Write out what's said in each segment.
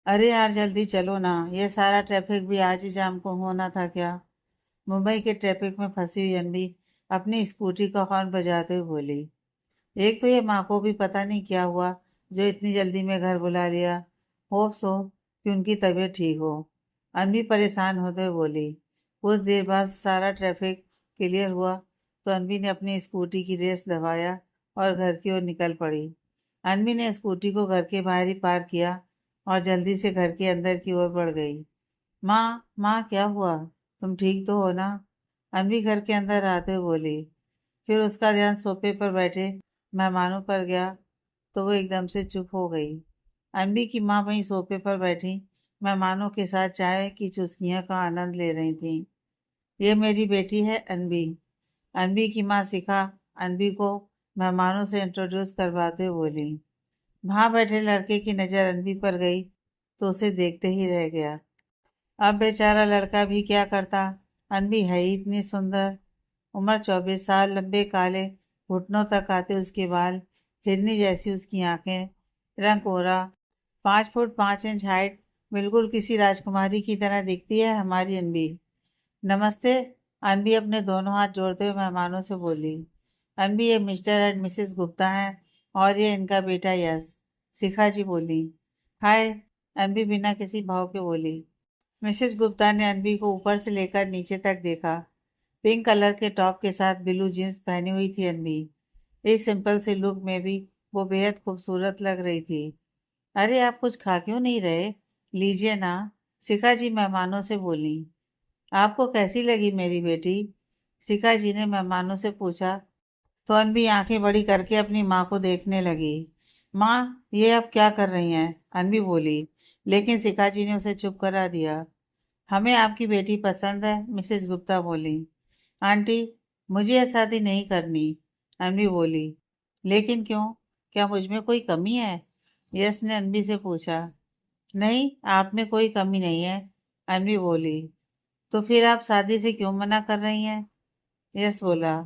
अरे यार जल्दी चलो ना। ये सारा ट्रैफिक भी आज ही जाम को होना था क्या। मुंबई के ट्रैफिक में फंसी हुई अनबी अपनी स्कूटी का हॉर्न बजाते हुए बोली। एक तो ये माँ को भी पता नहीं क्या हुआ जो इतनी जल्दी में घर बुला लिया। होप सो कि उनकी तबीयत ठीक हो। अनबी परेशान होते हुए बोली। कुछ देर बाद सारा ट्रैफिक क्लियर हुआ तो अनबी ने अपनी स्कूटी की रेस दबाया और घर की ओर निकल पड़ी। अनबी ने स्कूटी को घर के बाहर ही पार्क किया और जल्दी से घर के अंदर की ओर बढ़ गई। माँ, माँ क्या हुआ? तुम ठीक तो हो ना? अनबी घर के अंदर आते हुए बोली। फिर उसका ध्यान सोफे पर बैठे मेहमानों पर गया तो वो एकदम से चुप हो गई। अनबी की माँ वहीं सोफे पर बैठी मेहमानों के साथ चाय की चुस्कियां का आनंद ले रही थी। ये मेरी बेटी है अनबी। अनबी की माँ शिखा अनबी को मेहमानों से इंट्रोड्यूस करवाते हुए बोली। वहां बैठे लड़के की नजर अनबी पर गई तो उसे देखते ही रह गया। अब बेचारा लड़का भी क्या करता। अनबी है ही इतनी सुंदर। उम्र 24 साल, लंबे काले घुटनों तक आते उसके बाल, हिरनी जैसी उसकी आंखें, रंग गोरा, 5 फुट 5 इंच हाइट। बिल्कुल किसी राजकुमारी की तरह दिखती है हमारी अनबी। नमस्ते। अनबी अपने दोनों हाथ जोड़ते हुए मेहमानों से बोली। अनबी, ये मिस्टर एंड मिसेस गुप्ता हैं और ये इनका बेटा यश। शिखा जी बोली। हाय। अनबी बिना किसी भाव के बोली। मिसेस गुप्ता ने अनबी को ऊपर से लेकर नीचे तक देखा। पिंक कलर के टॉप के साथ ब्लू जींस पहनी हुई थी अनबी। इस सिंपल से लुक में भी वो बेहद खूबसूरत लग रही थी। अरे आप कुछ खा क्यों नहीं रहे? लीजिए ना। शिखा जी मेहमानों से बोली। आपको कैसी लगी मेरी बेटी? शिखा जी ने मेहमानों से पूछा तो अनबी आंखें बड़ी करके अपनी माँ को देखने लगी। माँ, ये अब क्या कर रही हैं? अनबी बोली। लेकिन शिखा जी ने उसे चुप करा दिया। हमें आपकी बेटी पसंद है, मिसेस गुप्ता बोली। आंटी, मुझे यह शादी नहीं करनी, अनबी बोली। लेकिन क्यों? क्या मुझ में कोई कमी है? यश ने अनबी से पूछा। नहीं, आप में कोई कमी नहीं है, अनबी बोली। तो फिर आप शादी से क्यों मना कर रही हैं? यश बोला।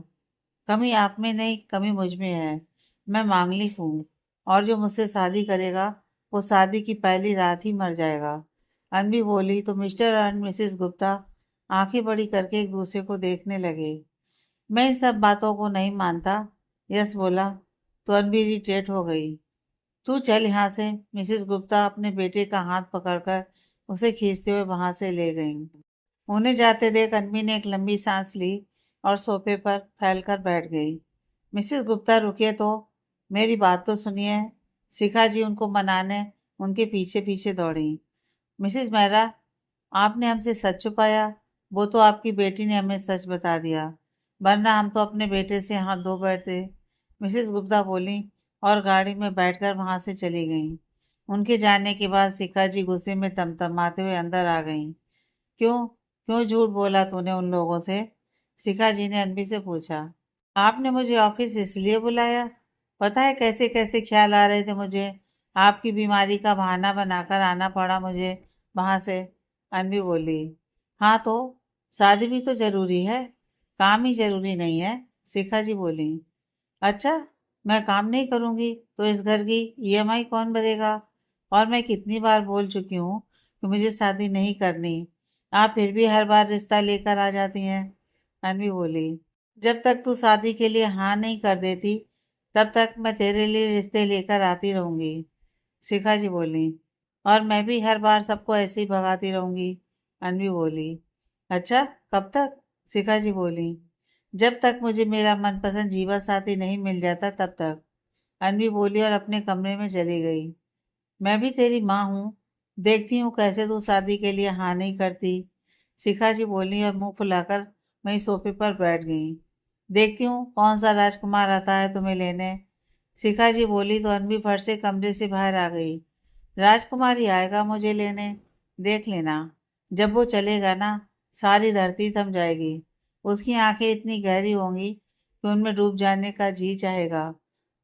कमी आप में नहीं, कमी मुझ में है। मैं मांगलिक हूँ और जो मुझसे शादी करेगा वो शादी की पहली रात ही मर जाएगा। अनबी बोली तो मिस्टर एंड मिसेस गुप्ता आंखें बड़ी करके एक दूसरे को देखने लगे। मैं इन सब बातों को नहीं मानता, यश बोला। तो अनबी इरिटेट हो गई। तू चल यहाँ से। मिसेस गुप्ता अपने बेटे का हाथ पकड़कर उसे खींचते हुए वहां से ले गईं। उन्हें जाते देख अनबी ने एक लंबी सांस ली और सोफे पर फैलकर बैठ गई। मिसेस गुप्ता रुके तो मेरी बात तो सुनिए। शिखा जी उनको मनाने उनके पीछे पीछे दौड़ी। मिसेस मेहरा, आपने हमसे सच छुपाया। वो तो आपकी बेटी ने हमें सच बता दिया, वरना हम तो अपने बेटे से हाथ धो बैठते। मिसेस गुप्ता बोली और गाड़ी में बैठकर वहां से चली गईं। उनके जाने के बाद शिखा जी गुस्से में तमतमाते हुए अंदर आ गईं। क्यों? क्यों झूठ बोला तूने उन लोगों से? शिखा जी ने अनबी से पूछा। आपने मुझे ऑफिस इसलिए बुलाया? पता है कैसे कैसे ख्याल आ रहे थे मुझे। आपकी बीमारी का बहाना बनाकर आना पड़ा मुझे वहां से। अनबी बोली। हाँ तो शादी भी तो जरूरी है, काम ही जरूरी नहीं है, शिखा जी बोली। अच्छा, मैं काम नहीं करूंगी तो इस घर की ईएमआई कौन भरेगा? और मैं कितनी बार बोल चुकी हूँ कि मुझे शादी नहीं करनी। आप फिर भी हर बार रिश्ता लेकर आ जाती हैं, अनवी बोली। जब तक तू शादी के लिए हाँ नहीं कर देती तब तक मैं तेरे लिए रिश्ते लेकर आती रहूंगी, शिखा जी बोली। और मैं भी हर बार सबको ऐसे ही भगाती रहूंगी, अनवी बोली। अच्छा, कब तक? शिखा जी बोली। जब तक मुझे मेरा मनपसंद जीवन साथी नहीं मिल जाता तब तक, अनवी बोली और अपने कमरे में चली गई। मैं भी तेरी माँ हूँ, देखती हूँ कैसे तू शादी के लिए हाँ नहीं करती, शिखा जी बोली और मुंह फुलाकर वहीं सोफे पर बैठ गई। देखती हूँ कौन सा राजकुमार आता है तुम्हें लेने, शिखा जी बोली तो अनवी फट से कमरे से बाहर आ गई। राजकुमार ही आएगा मुझे लेने, देख लेना। जब वो चलेगा ना, सारी धरती थम जाएगी। उसकी आंखें इतनी गहरी होंगी कि उनमें डूब जाने का जी चाहेगा।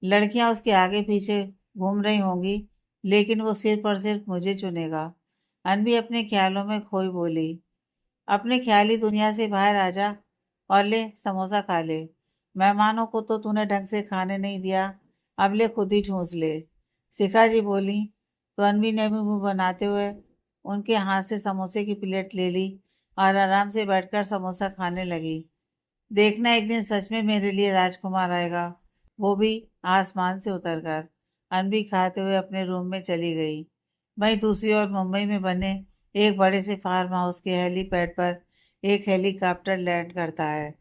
लड़कियां उसके आगे पीछे घूम रही होंगी लेकिन वो सिर्फ और सिर्फ मुझे चुनेगा। अनवी अपने ख्यालों में खोई बोली। अपने ख्याली दुनिया से बाहर आ जा और ले समोसा खा ले। मेहमानों को तो तूने ढंग से खाने नहीं दिया, अब ले खुद ही ठूंस ले, शिखा जी बोली। तो अनवी ने भी मुंह बनाते हुए उनके हाथ से समोसे की प्लेट ले ली और आराम से बैठकर समोसा खाने लगी। देखना, एक दिन सच में मेरे लिए राजकुमार आएगा, वो भी आसमान से उतरकर। अनवी खाते हुए अपने रूम में चली गई। वहीं दूसरी ओर मुंबई में बने एक बड़े से फार्म हाउस के हेलीपैड पर एक हेलीकॉप्टर लैंड करता है।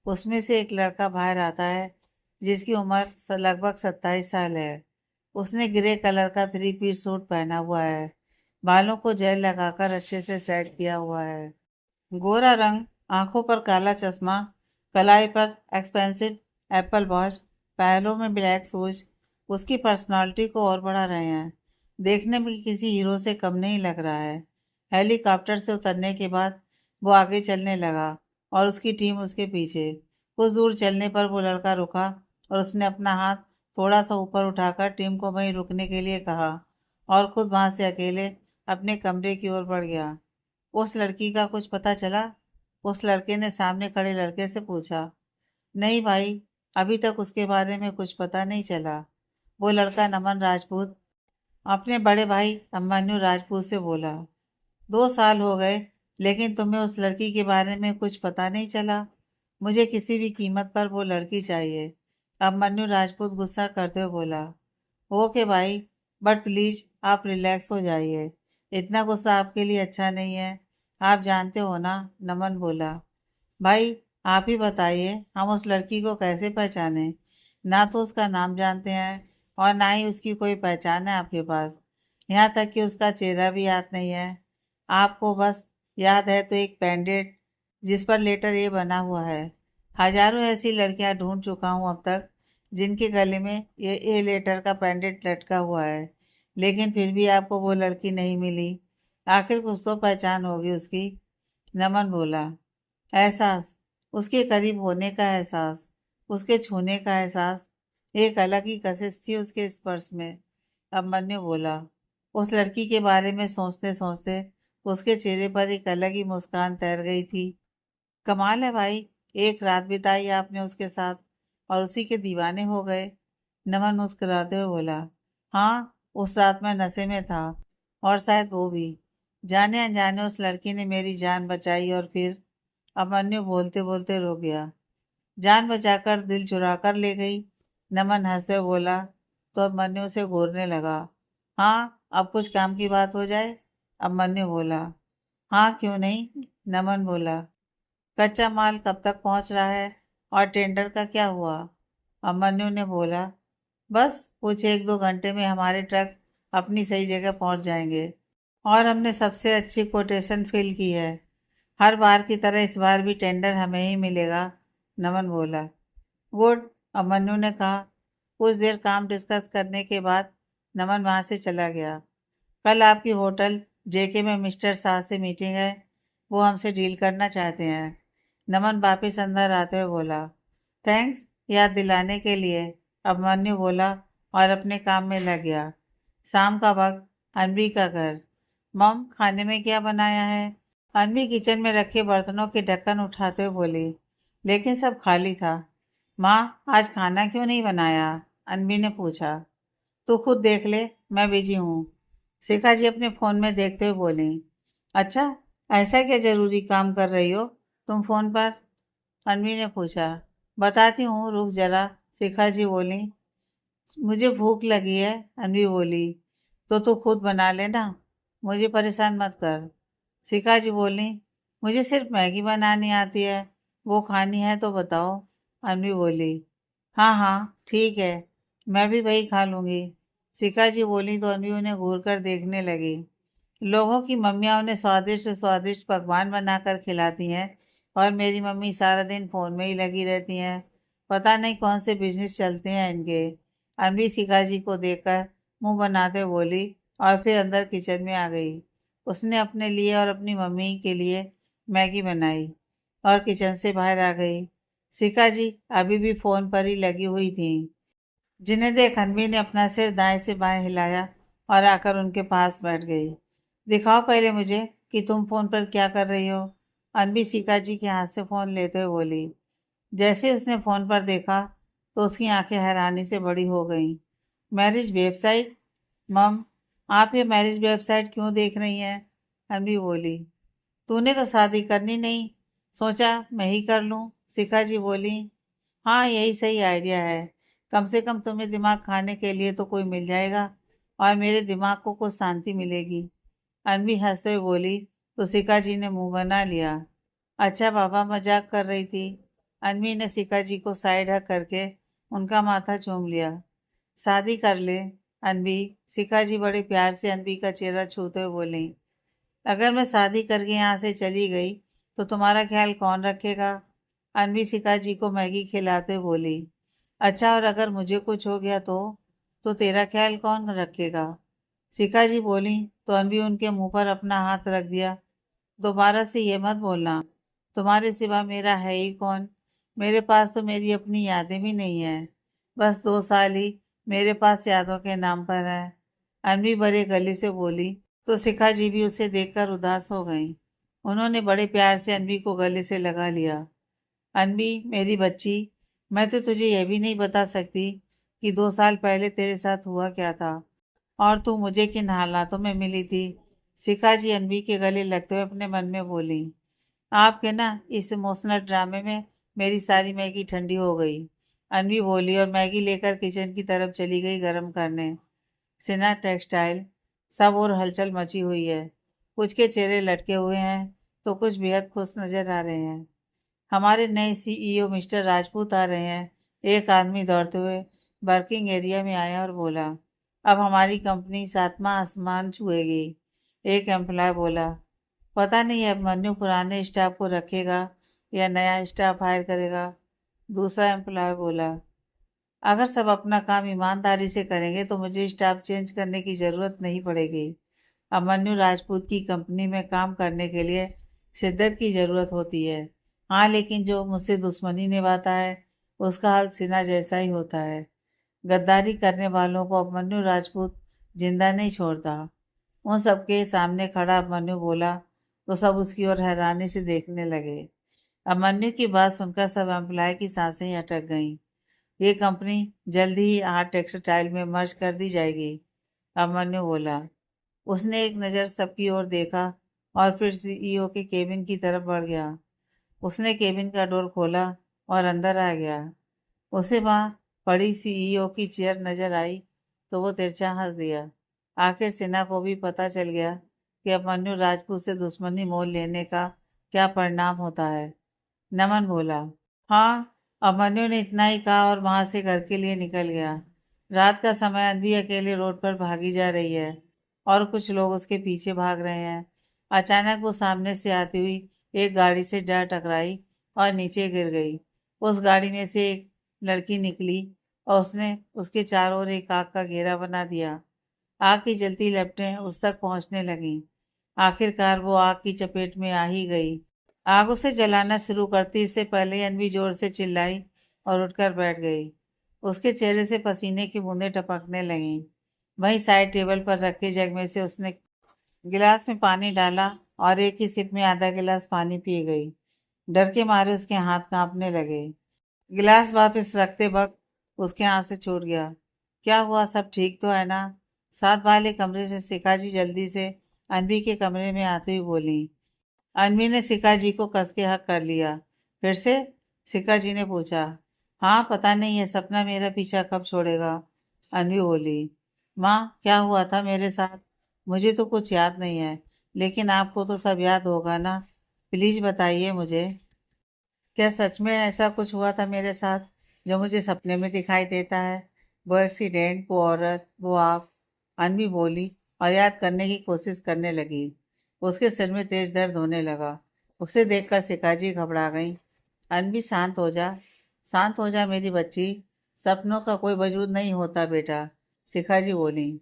उसमें से एक लड़का बाहर आता है जिसकी उम्र लगभग 27 साल है। उसने ग्रे कलर का 3 पीस सूट पहना हुआ है, बालों को जेल लगाकर अच्छे से सेट किया हुआ है। गोरा रंग, आंखों पर काला चश्मा, कलाई पर एक्सपेंसिव एप्पल वॉच, पैरों में ब्लैक शूज उसकी पर्सनालिटी को और बढ़ा रहे हैं। देखने में किसी हीरो से कम नहीं लग रहा है। हेलीकॉप्टर से उतरने के बाद वो आगे चलने लगा और उसकी टीम उसके पीछे। कुछ दूर चलने पर वो लड़का रुका और उसने अपना हाथ थोड़ा सा ऊपर उठाकर टीम को वहीं रुकने के लिए कहा और खुद वहां से अकेले अपने कमरे की ओर बढ़ गया। उस लड़की का कुछ पता चला? उस लड़के ने सामने खड़े लड़के से पूछा। नहीं भाई, अभी तक उसके बारे में कुछ पता नहीं चला। वो लड़का नमन राजपूत अपने बड़े भाई अभिमन्यु राजपूत से बोला। 2 साल हो गए, लेकिन तुम्हें उस लड़की के बारे में कुछ पता नहीं चला? मुझे किसी भी कीमत पर वो लड़की चाहिए, अभिमन्यु राजपूत गुस्सा करते हुए बोला। ओके भाई, बट प्लीज आप रिलैक्स हो जाइए। इतना गुस्सा आपके लिए अच्छा नहीं है, आप जानते हो ना, नमन बोला। भाई, आप ही बताइए, हम उस लड़की को कैसे पहचाने? ना तो उसका नाम जानते हैं और ना ही उसकी कोई पहचान है आपके पास। यहाँ तक कि उसका चेहरा भी याद नहीं है। आपको बस याद है तो एक पेंडेंट जिस पर लेटर ए बना हुआ है। हजारों ऐसी लड़कियां ढूंढ चुका हूँ अब तक जिनके गले में ये ए लेटर का पेंडेंट लटका हुआ है, लेकिन फिर भी आपको वो लड़की नहीं मिली। आखिर कुछ तो पहचान होगी उसकी, नमन बोला। एहसास, उसके करीब होने का एहसास, उसके छूने का एहसास, एक अलग ही कशिश थी उसके स्पर्श में, अभिमन्यु बोला। उस लड़की के बारे में सोचते सोचते उसके चेहरे पर एक अलग ही मुस्कान तैर गई थी। कमाल है भाई, एक रात बिताई आपने उसके साथ और उसी के दीवाने हो गए, नमन मुस्कुराते हुए बोला। हाँ, उस रात मैं नशे में था और शायद वो भी। जाने अनजाने उस लड़की ने मेरी जान बचाई और फिर, अभिमन्यु बोलते बोलते रो गया। जान बचाकर दिल चुरा कर ले गई, नमन हंसते हुए बोला। तो अभिमन्यु से घूरने लगा। हाँ, अब कुछ काम की बात हो जाए, अभिमन्यु बोला। हाँ, क्यों नहीं, नमन बोला। कच्चा माल कब तक पहुंच रहा है और टेंडर का क्या हुआ? अभिमन्यु ने बोला। बस कुछ 1-2 घंटे में हमारे ट्रक अपनी सही जगह पहुंच जाएंगे और हमने सबसे अच्छी कोटेशन फिल की है। हर बार की तरह इस बार भी टेंडर हमें ही मिलेगा, नमन बोला। गुड, अभिमन्यु ने कहा। कुछ देर काम डिस्कस करने के बाद नमन वहां से चला गया। कल आपकी होटल जेके में मिस्टर शाह से मीटिंग है, वो हमसे डील करना चाहते हैं, नमन वापिस अंदर आते हुए बोला। थैंक्स याद दिलाने के लिए, अभिमन्यु बोला और अपने काम में लग गया। शाम का वक्त, अनवी का घर। मम, खाने में क्या बनाया है? अनवी किचन में रखे बर्तनों के ढक्कन उठाते हुए बोली, लेकिन सब खाली था। माँ, आज खाना क्यों नहीं बनाया? अनवी ने पूछा। तू खुद देख ले, मैं बिजी हूँ, शिखा जी अपने फोन में देखते हुए बोली। अच्छा, ऐसा क्या जरूरी काम कर रही हो तुम फोन पर? अनवी ने पूछा। बताती हूँ, रुक जरा, शिखा जी बोली। मुझे भूख लगी है, अनवी बोली। तो तू खुद बना लेना, मुझे परेशान मत कर, शिखा जी बोली। मुझे सिर्फ मैगी बनानी आती है, वो खानी है तो बताओ, अनवी बोली। हाँ हाँ, ठीक है, मैं भी वही खा लूंगी, शिखा जी बोली तो अनवी उन्हें घूर कर देखने लगी। लोगों की मम्मियाँ उन्हें स्वादिष्ट स्वादिष्ट पकवान बनाकर खिलाती हैं और मेरी मम्मी सारा दिन फोन में ही लगी रहती हैं। पता नहीं कौन से बिजनेस चलते हैं इनके, अनवी शिखा जी को देखकर मुंह बनाते बोली और फिर अंदर किचन में आ गई। उसने अपने लिए और अपनी मम्मी के लिए मैगी बनाई और किचन से बाहर आ गई। शिखा जी अभी भी फोन पर ही लगी हुई थी, जिन्हें देख अनवी ने अपना सिर दाएं से बाएं हिलाया और आकर उनके पास बैठ गई। दिखाओ पहले मुझे कि तुम फोन पर क्या कर रही हो, अनवी शिखा जी के हाथ से फोन लेते हुए बोली। जैसे उसने फोन पर देखा तो उसकी आंखें हैरानी से बड़ी हो गईं। Marriage website? मम, आप ये मैरिज वेबसाइट क्यों देख रही हैं? अनवी बोली। तूने तो शादी करनी नहीं, सोचा मैं ही कर लूं। शिखा जी बोली। हाँ, यही सही आइडिया है। कम से कम तुम्हें दिमाग खाने के लिए तो कोई मिल जाएगा और मेरे दिमाग को कुछ शांति मिलेगी। अनवी हंसते हुए बोली। तो शिखा जी ने मुंह बना लिया। अच्छा पापा, मजाक कर रही थी। अनवी ने शिखा जी को साइड हक करके उनका माथा चूम लिया। शादी कर ले अनवी। शिखा जी बड़े प्यार से अनवी का चेहरा छूते हुए बोली। अगर मैं शादी करके यहाँ से चली गई तो तुम्हारा ख्याल कौन रखेगा? अनवी शिखा जी को मैगी खिलाते हुए बोली। अच्छा, और अगर मुझे कुछ हो गया तो तेरा ख्याल कौन रखेगा? शिखा जी बोली तो अनवी उनके मुंह पर अपना हाथ रख दिया। दोबारा से ये मत बोलना। तुम्हारे सिवा मेरा है ही कौन? मेरे पास तो मेरी अपनी यादें भी नहीं है। बस 2 साल ही मेरे पास यादों के नाम पर है। अनवी बड़े गले से बोली। तो शिखा जी भी उसे देखकर उदास हो गईं। उन्होंने बड़े प्यार से अनवी को गले से लगा लिया। अनवी मेरी बच्ची, मैं तो तुझे यह भी नहीं बता सकती कि 2 साल पहले तेरे साथ हुआ क्या था और तू मुझे किन हालातों में मिली थी। शिखा जी अनवी के गले लगते हुए अपने मन में बोली। आपके ना इस इमोशनल ड्रामे में मेरी सारी मैगी ठंडी हो गई। अनवी बोली और मैगी लेकर किचन की तरफ चली गई गर्म करने। सिन्हा टेक्सटाइल सब और हलचल मची हुई है। कुछ के चेहरे लटके हुए हैं तो कुछ बेहद खुश नजर आ रहे हैं। हमारे नए सीईओ मिस्टर राजपूत आ रहे हैं। एक आदमी दौड़ते हुए वर्किंग एरिया में आया और बोला। अब हमारी कंपनी सातवां आसमान छुएगी। एक एम्प्लॉय बोला। पता नहीं अब मन्नू पुराने स्टाफ को रखेगा या नया स्टाफ हायर करेगा। दूसरा एम्प्लॉय बोला। अगर सब अपना काम ईमानदारी से करेंगे तो मुझे स्टाफ चेंज करने की ज़रूरत नहीं पड़ेगी। अभिमन्यु राजपूत की कंपनी में काम करने के लिए शिद्दत की ज़रूरत होती है। हाँ, लेकिन जो मुझसे दुश्मनी निभाता है उसका हाल सिन्हा जैसा ही होता है। गद्दारी करने वालों को अभिमन्यु राजपूत जिंदा नहीं छोड़ता। उन सबके सामने खड़ा अभिमन्यु बोला तो सब उसकी ओर हैरानी से देखने लगे। अभिमन्यु की बात सुनकर सब एम्प्लॉय की सांसें ही अटक गईं। ये कंपनी जल्दी ही आर्ट टेक्सटाइल में मर्ज कर दी जाएगी। अभिमन्यु बोला। उसने एक नज़र सबकी ओर देखा और फिर सीईओ के केबिन की तरफ बढ़ गया। उसने केबिन का डोर खोला और अंदर आ गया। उसे वहां पड़ी सीईओ की चेयर नजर आई तो वो तिरछा हंस दिया। आखिर सिन्हा को भी पता चल गया कि अभिमन्यु राजपूत से दुश्मनी मोल लेने का क्या परिणाम होता है। नमन बोला। हाँ, अभिमन्यु ने इतना ही कहा और वहां से घर के लिए निकल गया। रात का समय अनवी अकेले रोड पर भागी जा रही है और कुछ लोग उसके पीछे भाग रहे हैं। अचानक वो सामने से आती हुई एक गाड़ी से जा टकराई और नीचे गिर गई। उस गाड़ी में से एक लड़की निकली और उसने उसके चारों ओर एक आग का घेरा बना दिया। आग की जलती लपटें उस तक पहुंचने लगीं। आखिरकार वो आग की चपेट में आ ही गई। आग उसे जलाना शुरू करती इससे पहले अनवी जोर से चिल्लाई और उठकर बैठ गई। उसके चेहरे से पसीने की बूंदें टपकने लगीं। वहीं साइड टेबल पर रखे जग में से उसने गिलास में पानी डाला और एक ही सिप में आधा गिलास पानी पी गई। डर के मारे उसके हाथ कांपने लगे। गिलास वापस रखते वक्त उसके हाथ से छूट गया। क्या हुआ, सब ठीक तो है ना? साथ वाले कमरे से शिखा जी जल्दी से अनवी के कमरे में आते हुए बोली। अनवी ने शिखा जी को कस के हक कर लिया। फिर से? शिखा जी ने पूछा। हाँ, पता नहीं है सपना मेरा पीछा कब छोड़ेगा। अनवी बोली। माँ, क्या हुआ था मेरे साथ? मुझे तो कुछ याद नहीं है, लेकिन आपको तो सब याद होगा ना। प्लीज बताइए मुझे। क्या सच में ऐसा कुछ हुआ था मेरे साथ जो मुझे सपने में दिखाई देता है? वो एक्सीडेंट, वो औरत, वो आप? अनवी बोली और याद करने की कोशिश करने लगी। उसके सिर में तेज दर्द होने लगा। उसे देखकर शिकाजी घबरा गई। अनवी, शांत हो जा। शांत हो जा मेरी बच्ची। सपनों का कोई वजूद नहीं होता बेटा। शिखाजी बोली।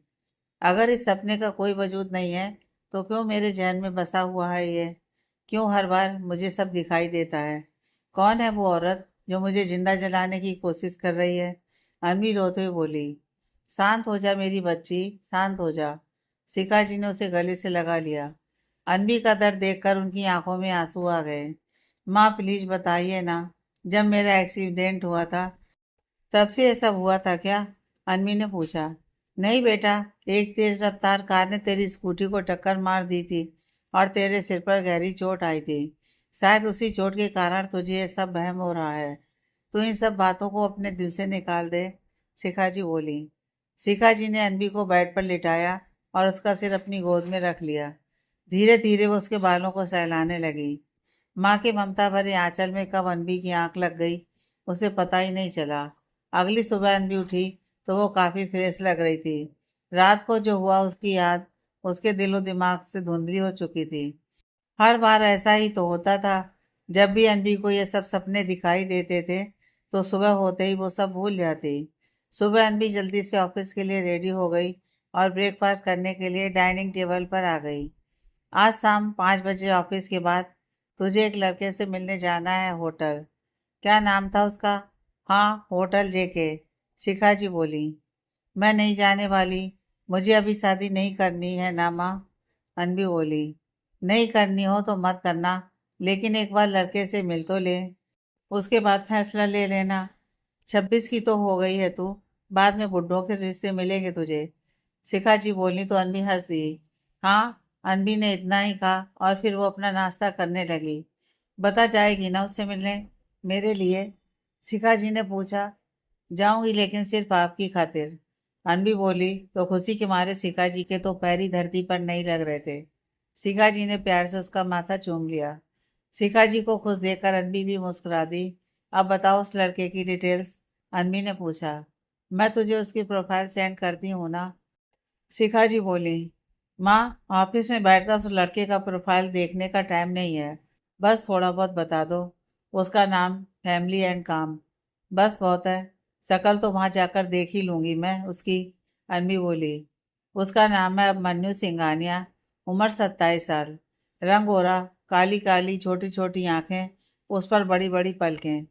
अगर इस सपने का कोई वजूद नहीं है तो क्यों मेरे जहन में बसा हुआ है ये? क्यों हर बार मुझे सब दिखाई देता है? कौन है वो औरत जो मुझे जिंदा जलाने की कोशिश कर रही है? अनवी रोते हुए बोली। शांत हो जा मेरी बच्ची, शांत हो जा। शिखा जी ने उसे गले से लगा लिया। अनवी का दर्द देखकर उनकी आंखों में आंसू आ गए। माँ, प्लीज बताइए ना, जब मेरा एक्सीडेंट हुआ था तब से ये सब हुआ था क्या? अनवी ने पूछा। नहीं बेटा, एक तेज रफ्तार कार ने तेरी स्कूटी को टक्कर मार दी थी और तेरे सिर पर गहरी चोट आई थी। शायद उसी चोट के कारण तुझे ये सब वहम हो रहा है। तू इन सब बातों को अपने दिल से निकाल दे, शिखाजी बोली। शिखाजी ने अनबी को बेड पर लिटाया और उसका सिर अपनी गोद में रख लिया। धीरे धीरे वो उसके बालों को सहलाने लगी। माँ के ममता भरे आंचल में कब अनबी की आंख लग गई, उसे पता ही नहीं चला। अगली सुबह अनबी उठी तो वो काफी फ्रेश लग रही थी। रात को जो हुआ उसकी याद उसके दिलो दिमाग से धुंधली हो चुकी थी। हर बार ऐसा ही तो होता था। जब भी अनबी को ये सब सपने दिखाई देते थे तो सुबह होते ही वो सब भूल जाती। सुबह अनबी जल्दी से ऑफिस के लिए रेडी हो गई और ब्रेकफास्ट करने के लिए डाइनिंग टेबल पर आ गई। आज शाम 5 बजे ऑफिस के बाद तुझे एक लड़के से मिलने जाना है होटल। क्या नाम था उसका? हाँ, होटल जेके, शिखा जी बोली। मैं नहीं जाने वाली। मुझे अभी शादी नहीं करनी है ना माँ, अनबी बोली। नहीं करनी हो तो मत करना, लेकिन एक बार लड़के से मिल तो ले, उसके बाद फैसला ले लेना। 26 की तो हो गई है तू, बाद में बुड्ढों के रिश्ते मिलेंगे तुझे, शिखा जी बोली तो अनबी हंस दी। हाँ, अनबी ने इतना ही कहा और फिर वो अपना नाश्ता करने लगी। बता जाएगी ना उससे मिलने मेरे लिए? शिखा जी ने पूछा। जाऊंगी, लेकिन सिर्फ आपकी खातिर, अनबी बोली तो खुशी के मारे शिखा जी के तो पैर ही धरती पर नहीं लग रहे थे। शिखा जी ने प्यार से उसका माथा चूम लिया। शिखा जी को खुश देखकर अनबी भी मुस्कुरा दी। अब बताओ उस लड़के की डिटेल्स, अनबी ने पूछा। मैं तुझे उसकी प्रोफाइल सेंड करती हूँ ना, शिखा जी बोली। माँ, ऑफिस में बैठकर उस लड़के का प्रोफाइल देखने का टाइम नहीं है। बस थोड़ा बहुत बता दो। उसका नाम, फैमिली एंड काम, बस बहुत है। शकल तो वहां जाकर देख ही लूंगी मैं उसकी, अनबी बोली। उसका नाम है अभिमन्यु सिंघानिया। उम्र 27 साल। रंग गोरा, काली काली छोटी छोटी आंखें, उस पर बड़ी बड़ी पलकें,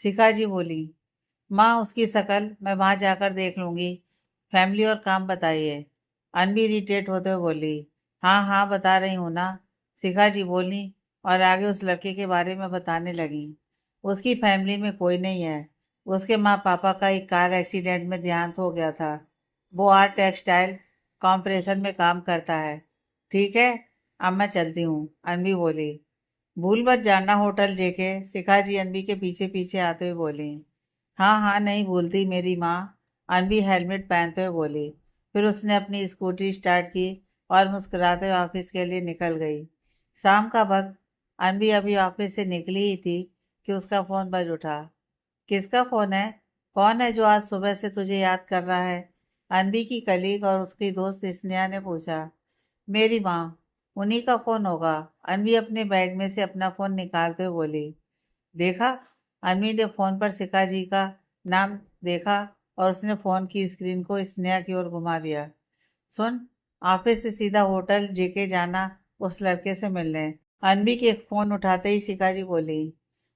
शिखा जी बोली। माँ, उसकी शकल मैं वहां जाकर देख लूंगी। फैमिली और काम बताइए, अनबी इरिटेट होते हुए बोली। हाँ हाँ, बता रही हूँ ना, शिखा जी बोली और आगे उस लड़के के बारे में बताने लगी। उसकी फैमिली में कोई नहीं है। उसके माँ पापा का एक कार एक्सीडेंट में देहांत हो गया था। वो आर्ट टेक्सटाइल कॉम्प्रेशन में काम करता है। ठीक है, अब मैं चलती हूँ, अनबी बोली। भूल मत जाना होटल जेके, शिखा जी अनबी के पीछे पीछे आते हुए बोली। हाँ हाँ, नहीं भूलती मेरी माँ, अनबी हेलमेट पहनते हुए बोली। फिर उसने अपनी स्कूटी स्टार्ट की और मुस्कुराते हुए ऑफिस के लिए निकल गई। शाम का वक्त, अनबी अभी ऑफिस से निकली ही थी कि उसका फोन बज उठा। किसका फोन है? कौन है जो आज सुबह से तुझे याद कर रहा है? अनबी की कलीग और उसकी दोस्त स्नेहा ने पूछा। मेरी माँ, उन्हीं का फोन होगा, अनबी अपने बैग में से अपना फोन निकालते हुए बोली। देखा? अनवी ने फोन पर शिखा जी का नाम देखा और उसने फोन की स्क्रीन को स्नेहा की ओर घुमा दिया। सुन, ऑफिस से सीधा होटल जेके जाना, उस लड़के से मिलने। अनवी के फोन उठाते ही शिखा जी बोली।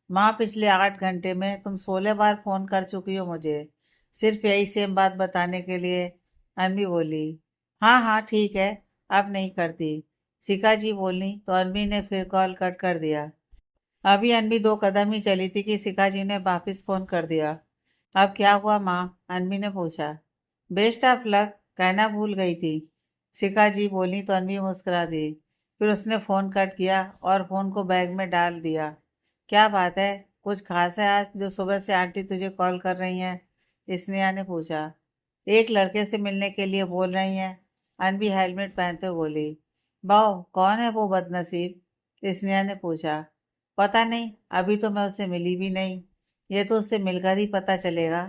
माँ, पिछले 8 घंटे में तुम 16 बार फोन कर चुकी हो मुझे, सिर्फ यही सेम बात बताने के लिए, अनवी बोली। हाँ हाँ ठीक है, अब नहीं करती, शिखा जी बोली तो अनवी ने फिर कॉल कट कर दिया। अभी अनवी 2 कदम ही चली थी कि शिखा जी ने वापिस फोन कर दिया। अब क्या हुआ माँ, अनवी ने पूछा। बेस्ट ऑफ लक कहना भूल गई थी, शिखा जी बोली तो अनवी मुस्कुरा दी। फिर उसने फोन कट किया और फोन को बैग में डाल दिया। क्या बात है, कुछ खास है आज जो सुबह से आंटी तुझे कॉल कर रही हैं, स्नेहा ने पूछा। एक लड़के से मिलने के लिए बोल रही हैं, अनवी हेलमेट पहनते हुए बोली। बाओ, कौन है वो बदनसीब, स्नेहा ने पूछा। पता नहीं, अभी तो मैं उससे मिली भी नहीं। ये तो उससे मिलकर ही पता चलेगा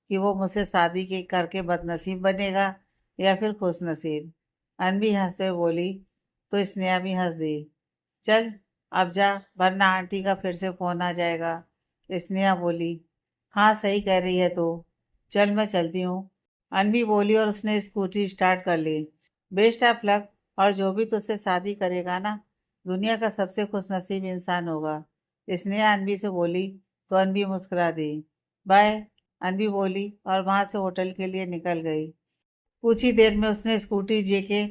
कि वो मुझसे शादी के करके बदनसीब बनेगा या फिर खुश नसीब, अनबी हंसते हुए बोली तो स्नेहा भी हंस दी। चल, अब जा, वरना आंटी का फिर से फोन आ जाएगा, स्नेहा बोली। हाँ, सही कह रही है तू, चल मैं चलती हूँ, अनबी बोली और उसने स्कूटी स्टार्ट कर ली। बेस्ट ऑफ लक, और जो भी तुझसे शादी करेगा ना, दुनिया का सबसे खुशनसीब इंसान होगा, स्नेहा अनबी से बोली तो अनबी मुस्कुरा दी। बाय, अनबी बोली और वहां से होटल के लिए निकल गई। कुछ ही देर में उसने स्कूटी जेके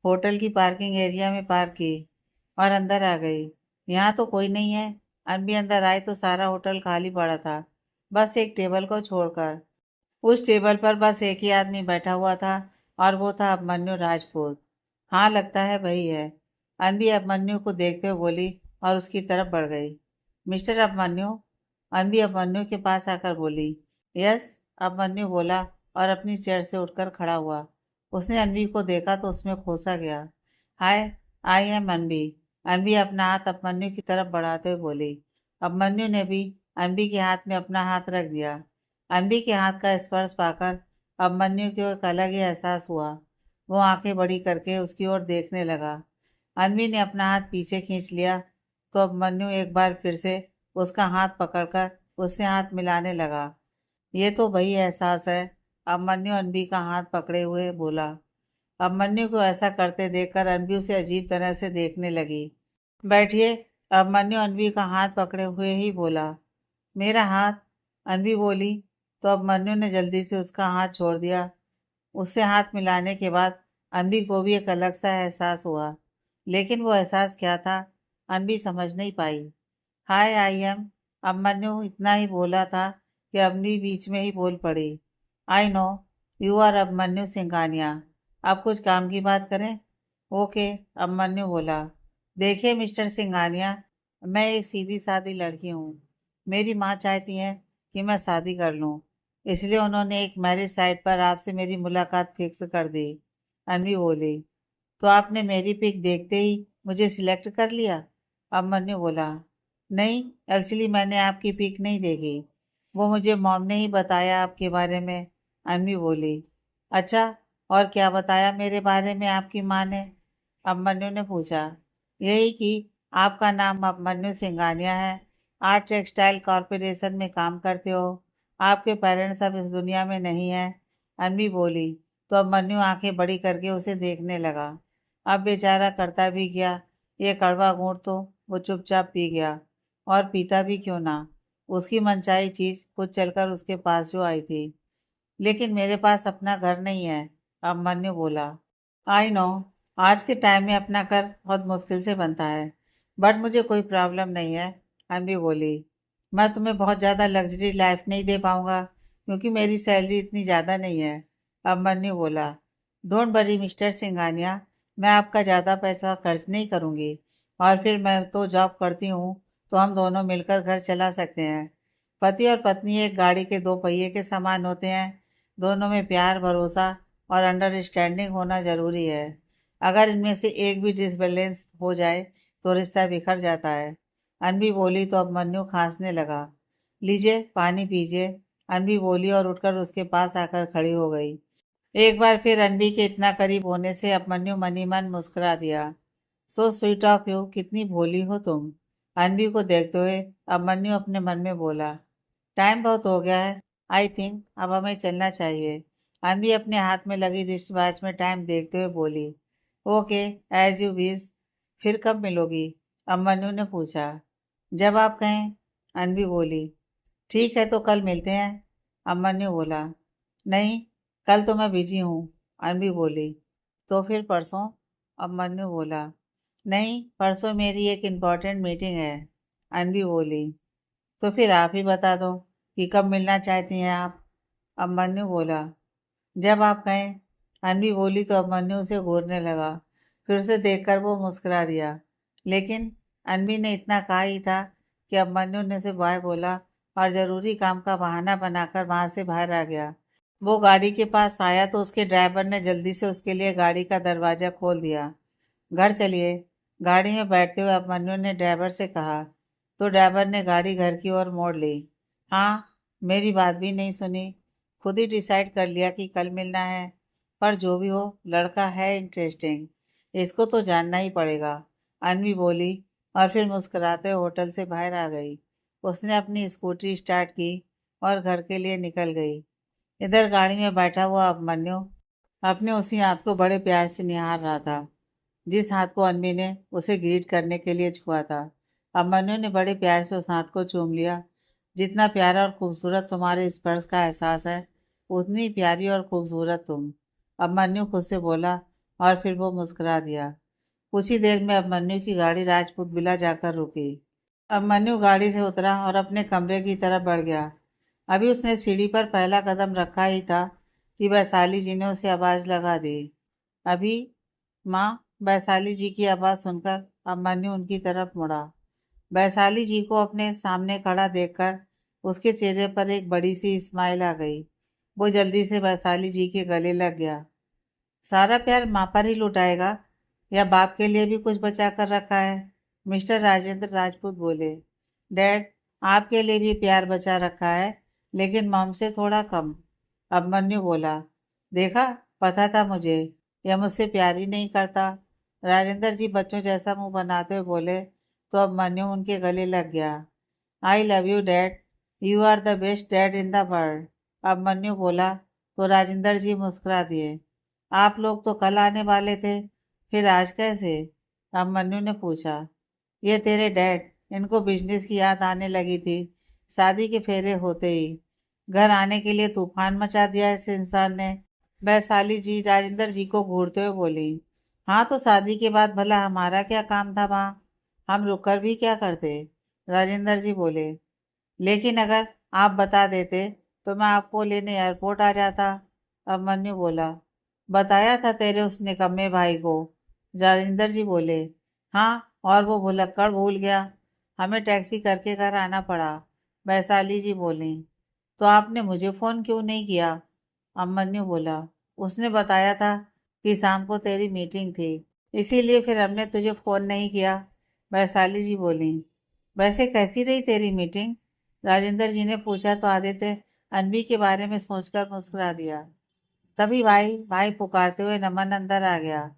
होटल की पार्किंग एरिया में पार्क की और अंदर आ गई। यहाँ तो कोई नहीं है, अनबी अंदर आई तो सारा होटल खाली पड़ा था, बस एक टेबल को छोड़कर। उस टेबल पर बस एक ही आदमी बैठा हुआ था और वो था अभिमन्यु राजपूत। हाँ, लगता है वही है। अनबी अभिमन्यु को देखते हुए बोली और उसकी तरफ बढ़ गई। मिस्टर अभिमन्यु, अनबी अभिमन्यु के पास आकर बोली। यस, अभिमन्यु बोला और अपनी चेयर से उठकर खड़ा हुआ। उसने अनबी को देखा तो उसमें खोसा गया। हाय, आई एम अनबी। अनबी अपना हाथ अभिमन्यु की तरफ बढ़ाते हुए बोली। अभिमन्यु ने भी अनबी के हाथ में अपना हाथ रख दिया। अनबी के हाथ का स्पर्श पाकर अभिमन्यु को एक अलग ही एहसास हुआ। वो आंखें बड़ी करके उसकी ओर देखने लगा। अनबी ने अपना हाथ पीछे खींच लिया तो अभिमन्यु एक बार फिर से उसका हाथ पकड़कर उससे हाथ मिलाने लगा। ये तो वही एहसास है, अभिमन्यु अनबी का हाथ पकड़े हुए बोला। अभिमन्यु को ऐसा करते देखकर अनबी उसे अजीब तरह से देखने लगी। बैठिए, अभिमन्यु अनबी का हाथ पकड़े हुए ही बोला। मेरा हाथ, अनबी बोली तो अभिमन्यु ने जल्दी से उसका हाथ छोड़ दिया। उससे हाथ मिलाने के बाद अनबी को भी एक अलग सा एहसास हुआ, लेकिन वो एहसास क्या था अनबी समझ नहीं पाई। हाय, आई एम अभिमन्यु इतना ही बोला था कि अनबी बीच में ही बोल पड़ी। I know you are Abhimanyu Singhania. अब कुछ काम की बात करें? ओके, अभिमन्यु बोला। देखिए मिस्टर सिंघानिया, मैं एक सीधी सादी लड़की हूँ। मेरी माँ चाहती है कि मैं शादी कर लूँ, इसलिए उन्होंने एक मैरिज साइट पर आपसे मेरी मुलाकात फिक्स कर दी। अनवी बोली। तो आपने मेरी पिक देखते ही मुझे सिलेक्ट कर लिया? अभिमन्यु बोला। नहीं, एक्चुअली मैंने आपकी पिक नहीं देखी, वो मुझे मॉम ने ही बताया आपके बारे में। अनवी बोली। अच्छा, और क्या बताया मेरे बारे में आपकी माँ ने? अभिमन्यु ने पूछा। यही कि आपका नाम अभिमन्यु सिंघानिया है, आर्ट टेक्सटाइल कॉरपोरेशन में काम करते हो, आपके पेरेंट्स अब इस दुनिया में नहीं है। अनवी बोली तो अभिमन्यु आंखें बड़ी करके उसे देखने लगा। अब बेचारा करता भी क्या, ये कड़वा घूंट तो वो चुपचाप पी गया। और पीता भी क्यों ना, उसकी मनचाही चीज खुद चलकर उसके पास जो आई थी। लेकिन मेरे पास अपना घर नहीं है, अभिमन्यु बोला। आई नो, आज के टाइम में अपना घर बहुत मुश्किल से बनता है, बट मुझे कोई प्रॉब्लम नहीं है। अनवी बोली। मैं तुम्हें बहुत ज़्यादा लग्जरी लाइफ नहीं दे पाऊंगा क्योंकि मेरी सैलरी इतनी ज़्यादा नहीं है, अभिमन्यु बोला। डोंट वरी मिस्टर सिंघानिया, मैं आपका ज़्यादा पैसा खर्च नहीं करूंगी, और फिर मैं तो जॉब करती हूँ, तो हम दोनों मिलकर घर चला सकते हैं। पति और पत्नी एक गाड़ी के दो पहिए के समान होते हैं, दोनों में प्यार, भरोसा और अंडरस्टैंडिंग होना ज़रूरी है। अगर इनमें से एक भी डिसबैलेंस हो जाए तो रिश्ता बिखर जाता है। अनबी बोली तो अभिमन्यु खांसने लगा। लीजिए, पानी पीजिए, अनबी बोली और उठकर उसके पास आकर खड़ी हो गई। एक बार फिर अनबी के इतना करीब होने से अभिमन्यु मनी मन मुस्कुरा दिया। सो स्वीट ऑफ यू, कितनी भोली हो तुम, अनबी को देखते हुए अभिमन्यु अपने मन में बोला। टाइम बहुत हो गया है, आई थिंक अब हमें चलना चाहिए। अनबी अपने हाथ में लगी रिस्ट वॉच में टाइम देखते हुए बोली। Okay, as you wish. फिर कब मिलोगी, अभिमन्यु ने पूछा। जब आप कहें, अनबी बोली। ठीक है, तो कल मिलते हैं, अभिमन्यु बोला। नहीं, कल तो मैं बिजी हूँ, अनबी बोली। तो फिर परसों, अभिमन्यु बोला। नहीं, परसों मेरी एक इम्पॉर्टेंट मीटिंग है, अनबी बोली। तो फिर आप ही बता दो कि कब मिलना चाहती हैं आप, अभिमन्यु बोला। जब आप कहें, अनबी बोली तो अभिमन्यु उसे घूरने लगा। फिर उसे देखकर वो मुस्कुरा दिया। लेकिन अनबी ने इतना कहा ही था कि अभिमन्यु ने उसे बाय बोला और ज़रूरी काम का बहाना बनाकर वहां से बाहर आ गया। वो गाड़ी के पास आया तो उसके ड्राइवर ने जल्दी से उसके लिए गाड़ी का दरवाज़ा खोल दिया। घर चलिए, गाड़ी में बैठते हुए अभिमन्यु ने ड्राइवर से कहा। तो ड्राइवर ने गाड़ी घर की ओर मोड़ ली। हाँ, मेरी बात भी नहीं सुनी, खुद ही डिसाइड कर लिया कि कल मिलना है। पर जो भी हो, लड़का है इंटरेस्टिंग, इसको तो जानना ही पड़ेगा, अनवी बोली और फिर मुस्कुराते हुए होटल से बाहर आ गई। उसने अपनी स्कूटी स्टार्ट की और घर के लिए निकल गई। इधर गाड़ी में बैठा हुआ अभिमन्यु अपने उसी हाथ को बड़े प्यार से निहार रहा था, जिस हाथ को अनवी ने उसे ग्रीट करने के लिए छुआ था। अभिमन्यु ने बड़े प्यार से उस हाथ को चूम लिया। जितना प्यारा और खूबसूरत तुम्हारे स्पर्श का एहसास है, उतनी प्यारी और खूबसूरत तुम, अभिमन्यु खुद से बोला और फिर वो मुस्कुरा दिया। कुछ ही देर में अभिमन्यु की गाड़ी राजपूत विला जाकर रुकी। अभिमन्यु गाड़ी से उतरा और अपने कमरे की तरफ बढ़ गया। अभी उसने सीढ़ी पर पहला कदम रखा ही था कि वैशाली जी ने उसे आवाज लगा दी। अभी माँ। वैशाली जी की आवाज सुनकर अभिमन्यु उनकी तरफ मुड़ा। वैशाली जी को अपने सामने खड़ा देखकर उसके चेहरे पर एक बड़ी सी स्माइल आ गई। वो जल्दी से वैशाली जी के गले लग गया। सारा प्यार माँ पर ही लुटाएगा या बाप के लिए भी कुछ बचा कर रखा है? मिस्टर राजेंद्र राजपूत बोले। डैड, आपके लिए भी प्यार बचा रखा है, लेकिन मॉम से थोड़ा कम। अभिमन्यु बोला। देखा, पता था मुझे, यह मुझसे प्यार ही नहीं करता। राजेंद्र जी बच्चों जैसा मुंह बनाते हुए बोले तो अभिमन्यु उनके गले लग गया। I love you dad, you are the best dad in the world. Abhimanyu बोला तो राजेंद्र जी मुस्कुरा दिए। आप लोग तो कल आने वाले थे, फिर आज कैसे? अभिमन्यु ने पूछा। ये तेरे डैड, इनको बिजनेस की याद आने लगी थी शादी के फेरे होते ही। घर आने के लिए तूफान मचा दिया इस इंसान ने। वैशाली जी राजेंद्र जी को घूरते हुए बोली। हाँ तो शादी के बाद भला हमारा क्या काम था वहाँ? हम रुक कर भी क्या करते? राजेंद्र जी बोले। लेकिन अगर आप बता देते तो मैं आपको लेने एयरपोर्ट आ जाता। अभिमन्यु बोला। बताया था तेरे उस निकम्मे भाई को। राजेंद्र जी बोले। हाँ, और वो भुलक्कड़ भूल गया। हमें टैक्सी करके घर आना पड़ा। वैशाली जी बोली। तो आपने मुझे फोन क्यों नहीं किया? अभिमन्यु बोला। उसने बताया था कि शाम को तेरी मीटिंग थी, इसीलिए फिर हमने तुझे फोन नहीं किया। वैशाली जी बोली। वैसे कैसी रही तेरी मीटिंग? राजेंद्र जी ने पूछा तो आदित्य अनवी के बारे में सोचकर मुस्कुरा दिया। तभी भाई भाई पुकारते हुए नमन अंदर आ गया।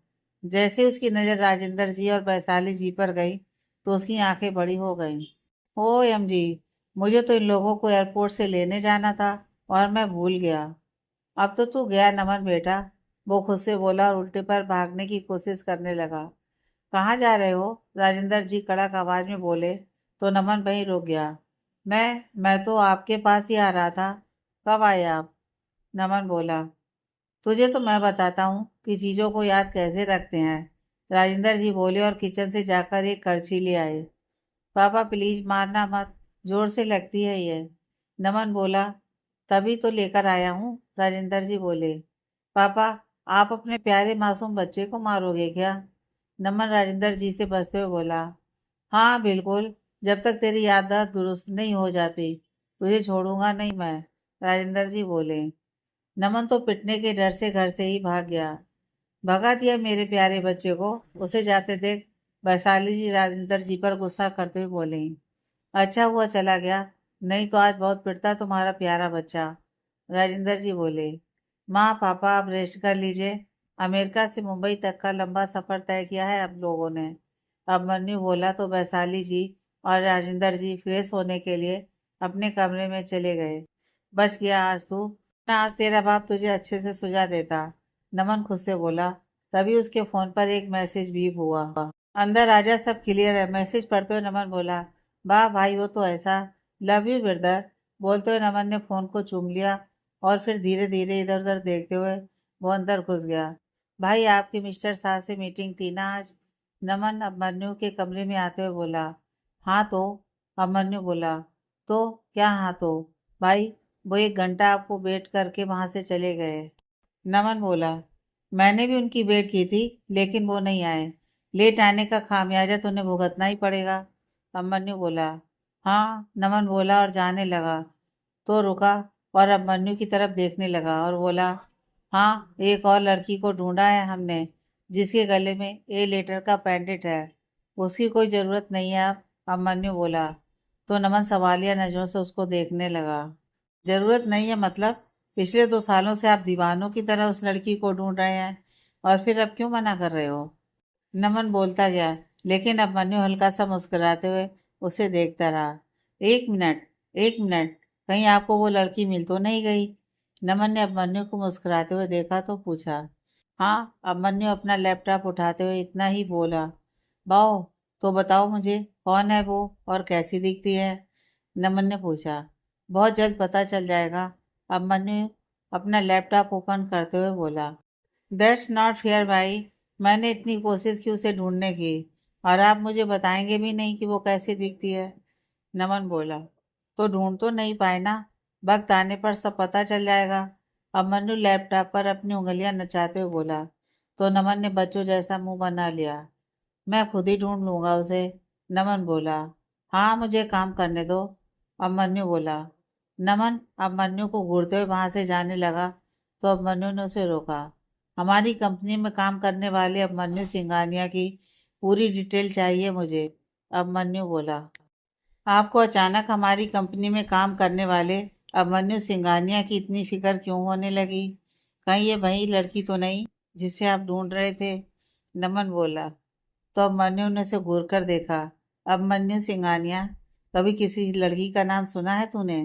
जैसे उसकी नजर राजेंद्र जी और वैशाली जी पर गई तो उसकी आंखें बड़ी हो गईं। ओ एम जी, मुझे तो इन लोगों को एयरपोर्ट से लेने जाना था और मैं भूल गया। अब तो तू गया नमन बेटा, वो खुद से बोला और उल्टे पर भागने की कोशिश करने लगा। कहाँ जा रहे हो? राजेंद्र जी कड़क आवाज में बोले तो नमन वहीं रुक गया। मैं तो आपके पास ही आ रहा था। कब आए आप? नमन बोला। तुझे तो मैं बताता हूँ कि चीजों को याद कैसे रखते हैं। राजेंद्र जी बोले और किचन से जाकर एक करछी ले आए। पापा प्लीज मारना मत, जोर से लगती है ये। नमन बोला। तभी तो लेकर आया हूँ। राजेंद्र जी बोले। पापा, आप अपने प्यारे मासूम बच्चे को मारोगे क्या? नमन राजेंद्र जी से बसते हुए बोला। हाँ बिल्कुल, जब तक तेरी याददाश्त दुरुस्त नहीं हो जाती तुझे छोड़ूंगा नहीं मैं। राजेंद्र जी बोले। नमन तो पिटने के डर से घर से ही भाग गया। भगा दिया मेरे प्यारे बच्चे को, उसे जाते देख वैशाली जी राजेंद्र जी पर गुस्सा करते हुए बोले। अच्छा हुआ चला गया, नहीं तो आज बहुत पिटता तुम्हारा प्यारा बच्चा। राजेंद्र जी बोले। माँ पापा आप रेस्ट कर लीजिए, अमेरिका से मुंबई तक का लंबा सफर तय किया है अब लोगों ने। अब मन्नू बोला तो वैशाली जी और राजेंद्र जी फ्रेश होने के लिए अपने कमरे में चले गए। बच गया आज तू, ना आज तेरा बाप तुझे अच्छे से सुझा देता। नमन खुद से बोला। तभी उसके फोन पर एक मैसेज भी हुआ। अंदर आजा, सब क्लियर है। मैसेज पढ़ते हुए नमन बोला। वाह भाई, वो तो ऐसा। Love you brother. बोलते हुए नमन ने फोन को चूम लिया और फिर धीरे धीरे इधर उधर देखते हुए वो अंदर घुस गया। भाई आपकी मिस्टर शाह से मीटिंग थी ना आज? नमन अभिमन्यु के कमरे में आते हुए बोला। हाँ तो? अभिमन्यु बोला। तो क्या हाँ तो? भाई, वो 1 घंटा आपको वेट करके वहां से चले गए। नमन बोला। मैंने भी उनकी वेट की थी, लेकिन वो नहीं आए। लेट आने का खामियाजा तो उन्हें भुगतना ही पड़ेगा। अभिमन्यु बोला। हाँ, नमन बोला और जाने लगा तो रुका और अभिमन्यु की तरफ देखने लगा और बोला। हाँ, एक और लड़की को ढूंढा है हमने, जिसके गले में ए लेटर का पेंडेंट है। उसकी कोई जरूरत नहीं है अब। अभिमन्यु बोला तो नमन सवालिया नजरों से उसको देखने लगा। जरूरत नहीं है मतलब? पिछले 2 सालों से आप दीवानों की तरह उस लड़की को ढूंढ रहे हैं और फिर अब क्यों मना कर रहे हो? नमन बोलता गया, लेकिन अब मन्नू हल्का सा मुस्कुराते हुए उसे देखता रहा। 1 मिनट, 1 मिनट, कहीं आपको वो लड़की मिल तो नहीं गई? नमन ने अभिमन्यु को मुस्कुराते हुए देखा तो पूछा। हाँ। अभिमन्यु अपना लैपटॉप उठाते हुए इतना ही बोला। बाओ, तो बताओ मुझे, कौन है वो और कैसी दिखती है? नमन ने पूछा। बहुत जल्द पता चल जाएगा। अभिमन्यु अपना लैपटॉप ओपन करते हुए बोला। दैट्स नॉट फेयर भाई, मैंने इतनी कोशिश की उसे ढूंढने की, और आप मुझे बताएंगे भी नहीं कि वो कैसी दिखती है? नमन बोला। तो ढूंढ तो नहीं पाए ना, वक्त आने पर सब पता चल जाएगा। अभिमन्यु लैपटॉप पर अपनी उंगलियां नचाते हुए बोला। तो नमन ने बच्चों जैसा मुंह बना लिया। मैं खुद ही ढूंढ लूंगा उसे। नमन बोला। हाँ, मुझे काम करने दो। अभिमन्यु बोला। नमन अभिमन्यु को घूरते हुए वहां से जाने लगा तो अभिमन्यु ने उसे रोका। हमारी कंपनी में काम करने वाले अभिमन्यु सिंघानिया की पूरी डिटेल चाहिए मुझे। अभिमन्यु बोला। आपको अचानक हमारी कंपनी में काम करने वाले अभिमन्यु सिंघानिया की इतनी फिक्र क्यों होने लगी? कहीं ये वही लड़की तो नहीं जिसे आप ढूंढ रहे थे? नमन बोला। तो अभिमन्यु ने उसे घूर कर देखा। अभिमन्यु सिंघानिया, कभी किसी लड़की का नाम सुना है तूने?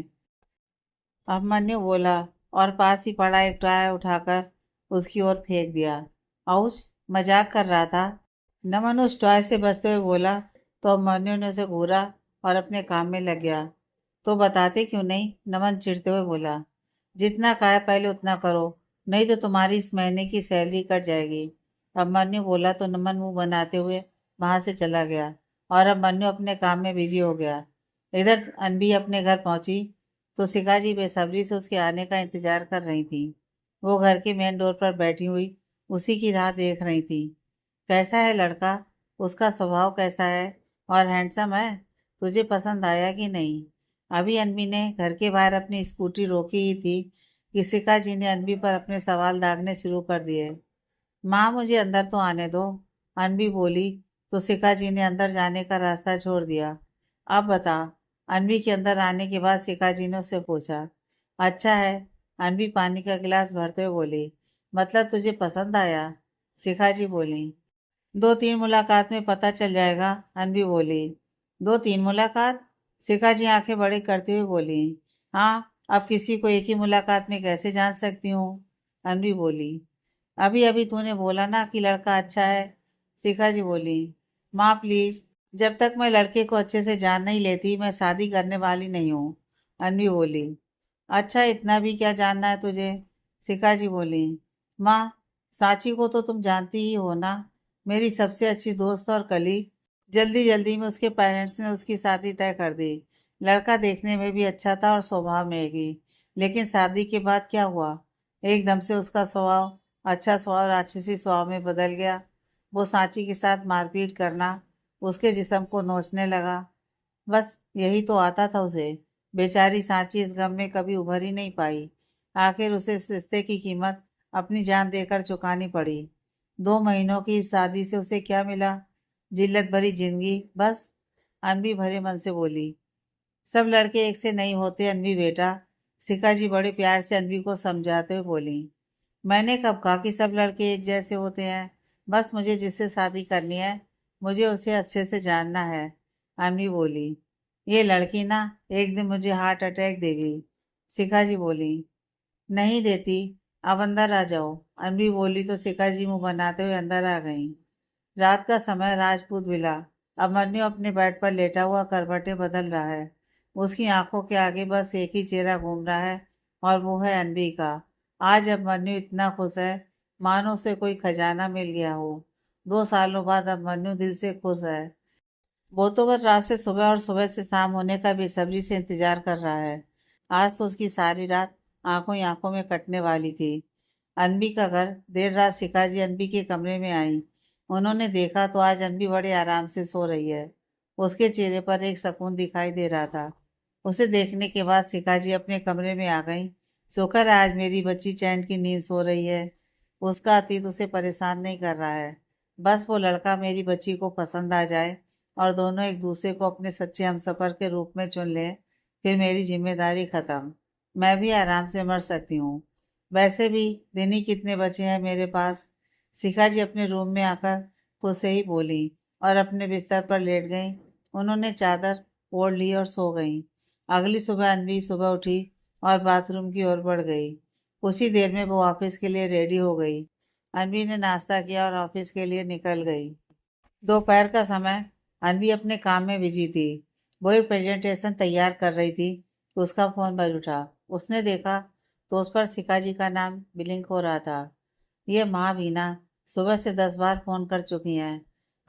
अभिमन्यु बोला और पास ही पड़ा एक टॉय उठाकर उसकी ओर फेंक दिया। औश, मजाक कर रहा था। नमन उस टॉय से बचते हुए बोला तो अभिमन्यु ने उसे घूरा और अपने काम में लग गया। तो बताते क्यों नहीं? नमन चिढ़ते हुए बोला। जितना कहा पहले उतना करो, नहीं तो तुम्हारी इस महीने की सैलरी कट जाएगी। अभिमन्यु बोला तो नमन मुंह बनाते हुए वहां से चला गया और अभिमन्यु अपने काम में बिजी हो गया। इधर अनबी अपने घर पहुंची तो शिखाजी बेसब्री से उसके आने का इंतजार कर रही थी। वो घर के मेन डोर पर बैठी हुई उसी की राह देख रही थी। कैसा है लड़का? उसका स्वभाव कैसा है? और हैंडसम है? तुझे पसंद आया कि नहीं? अभी अनबी ने घर के बाहर अपनी स्कूटी रोकी ही थी कि शिखा जी ने अनबी पर अपने सवाल दागने शुरू कर दिए। माँ, मुझे अंदर तो आने दो। अनबी बोली तो शिखा जी ने अंदर जाने का रास्ता छोड़ दिया। अब बता। अनबी के अंदर आने के बाद शिखा जी ने उससे पूछा। अच्छा है। अनबी पानी का गिलास भरते हुए बोली। मतलब तुझे पसंद आया? शिखा जी बोली। 2-3 मुलाकात में पता चल जाएगा। अनबी बोली। 2-3 मुलाकात? शिखा जी आंखें बड़ी करते हुए बोली। हाँ, अब किसी को एक ही मुलाकात में कैसे जान सकती हूँ? अनबी बोली। अभी अभी तूने बोला ना कि लड़का अच्छा है। शिखा जी बोली। माँ प्लीज, जब तक मैं लड़के को अच्छे से जान नहीं लेती मैं शादी करने वाली नहीं हूँ। अनवी बोली। अच्छा, इतना भी क्या जानना है तुझे? शिखा जी बोली। माँ, सांची को तो तुम जानती ही हो ना, मेरी सबसे अच्छी दोस्त और कलीग। जल्दी जल्दी में उसके पेरेंट्स ने उसकी शादी तय कर दी। लड़का देखने में भी अच्छा था और स्वभाव में भी। लेकिन शादी के बाद क्या हुआ? एकदम से उसका स्वभाव अच्छा स्वभाव राक्षसी स्वभाव में बदल गया। वो सांची के साथ मारपीट करना, उसके जिस्म को नोचने लगा। बस यही तो आता था उसे। बेचारी सांची इस गम में कभी उभर ही नहीं पाई। आखिर उसे इस रिश्ते की कीमत अपनी जान देकर चुकानी पड़ी। 2 महीनों की इस शादी से उसे क्या मिला? जिल्लत भरी जिंदगी बस। अनबी भरे मन से बोली। सब लड़के एक से नहीं होते अनबी बेटा। शिखा जी बड़े प्यार से अनबी को समझाते हुए बोली। मैंने कब कहा कि सब लड़के एक जैसे होते हैं? बस मुझे जिससे शादी करनी है मुझे उसे अच्छे से जानना है। अम्मी बोली। ये लड़की ना एक दिन मुझे हार्ट अटैक देगी। शिखा जी बोली। नहीं देती। अब अंदर आ जाओ। अम्मी बोली तो शिखा जी मुंह बनाते हुए अंदर आ गईं। रात का समय राजपूत विला। अभिमन्यु अपने बेड पर लेटा हुआ करवटें बदल रहा है। उसकी आंखों के आगे बस एक ही चेहरा घूम रहा है और वो है अनबी का। आज अभिमन्यु इतना खुश है मानो उसे कोई खजाना मिल गया हो। 2 सालों बाद अभिमन्यु दिल से खुश है। वो तो बस रात से सुबह और सुबह से शाम होने का बेसब्री से इंतजार कर रहा है। आज तो उसकी सारी रात आंखों ही आंखों में कटने वाली थी। अनबी का घर। देर रात शिखा जी अनबी के कमरे में आई। उन्होंने देखा तो आज अनबी बड़े आराम से सो रही है। उसके चेहरे पर एक सुकून दिखाई दे रहा था। उसे देखने के बाद शिखा जी अपने कमरे में आ गई। शुक्र है आज मेरी बच्ची चैन की नींद सो रही है। उसका अतीत उसे परेशान नहीं कर रहा है। बस वो लड़का मेरी बच्ची को पसंद आ जाए और दोनों एक दूसरे को अपने सच्चे हमसफर के रूप में चुन लें, फिर मेरी जिम्मेदारी खत्म। मैं भी आराम से मर सकती हूँ। वैसे भी दिन ही कितने बचे हैं मेरे पास। शिखा जी अपने रूम में आकर खुद से ही बोली और अपने बिस्तर पर लेट गईं। उन्होंने चादर ओढ़ ली और सो गईं। अगली सुबह अनवी सुबह उठी और बाथरूम की ओर बढ़ गई। कुछ ही देर में वो ऑफिस के लिए रेडी हो गई। अनवी ने नाश्ता किया और ऑफिस के लिए निकल गई। दोपहर का समय। अनवी अपने काम में बिजी थी। वो एक प्रेजेंटेशन तैयार कर रही थी तो उसका फोन बज उठा। उसने देखा तो उस पर शिखा जी का नाम ब्लिंक हो रहा था। ये माँ बीना सुबह से 10 बार फोन कर चुकी हैं,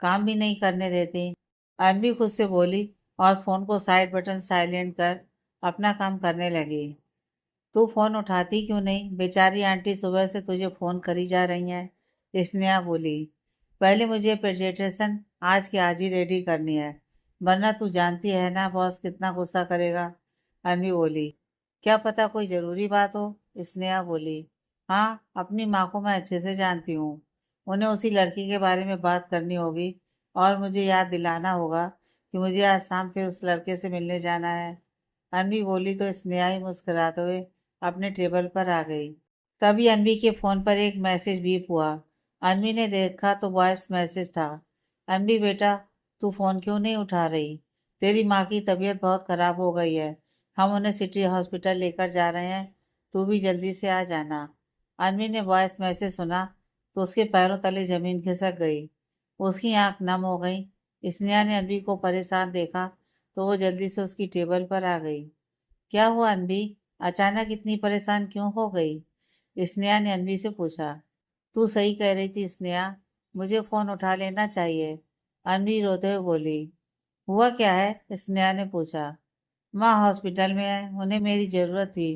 काम भी नहीं करने देती। अनवी खुद से बोली और फोन को साइड बटन साइलेंट कर अपना काम करने लगी। तू फ़ोन उठाती क्यों नहीं? बेचारी आंटी सुबह से तुझे फ़ोन करी जा रही हैं। स्नेहा बोली। पहले मुझे प्रेजेंटेशन आज के आज ही रेडी करनी है, वरना तू जानती है ना बॉस कितना गुस्सा करेगा। अनवी बोली। क्या पता कोई ज़रूरी बात हो। स्नेहा बोली। हाँ, अपनी माँ को मैं अच्छे से जानती हूँ। उन्हें उसी लड़की के बारे में बात करनी होगी और मुझे याद दिलाना होगा कि मुझे आज शाम फिर उस लड़के से मिलने जाना है। अनवी बोली तो स्नेहा ही मुस्कुराते हुए अपने टेबल पर आ गई। तभी अनवी के फ़ोन पर एक मैसेज बीप हुआ। अनवी ने देखा तो वॉइस मैसेज था। अनवी बेटा, तू फ़ोन क्यों नहीं उठा रही? तेरी माँ की तबीयत बहुत ख़राब हो गई है। हम उन्हें सिटी हॉस्पिटल लेकर जा रहे हैं। तू भी जल्दी से आ जाना। अनवी ने वॉइस मैसेज सुना तो उसके पैरों तले ज़मीन खिसक गई। उसकी आंख नम हो गई। स्नेहा ने अनवी को परेशान देखा तो वो जल्दी से उसकी टेबल पर आ गई। क्या हुआ अनवी? अचानक इतनी परेशान क्यों हो गई? स्नेहा ने अनवी से पूछा। तू सही कह रही थी स्नेहा, मुझे फोन उठा लेना चाहिए। अनवी रोते हुए बोली। हुआ क्या है? स्नेहा ने पूछा। माँ हॉस्पिटल में है, उन्हें मेरी जरूरत थी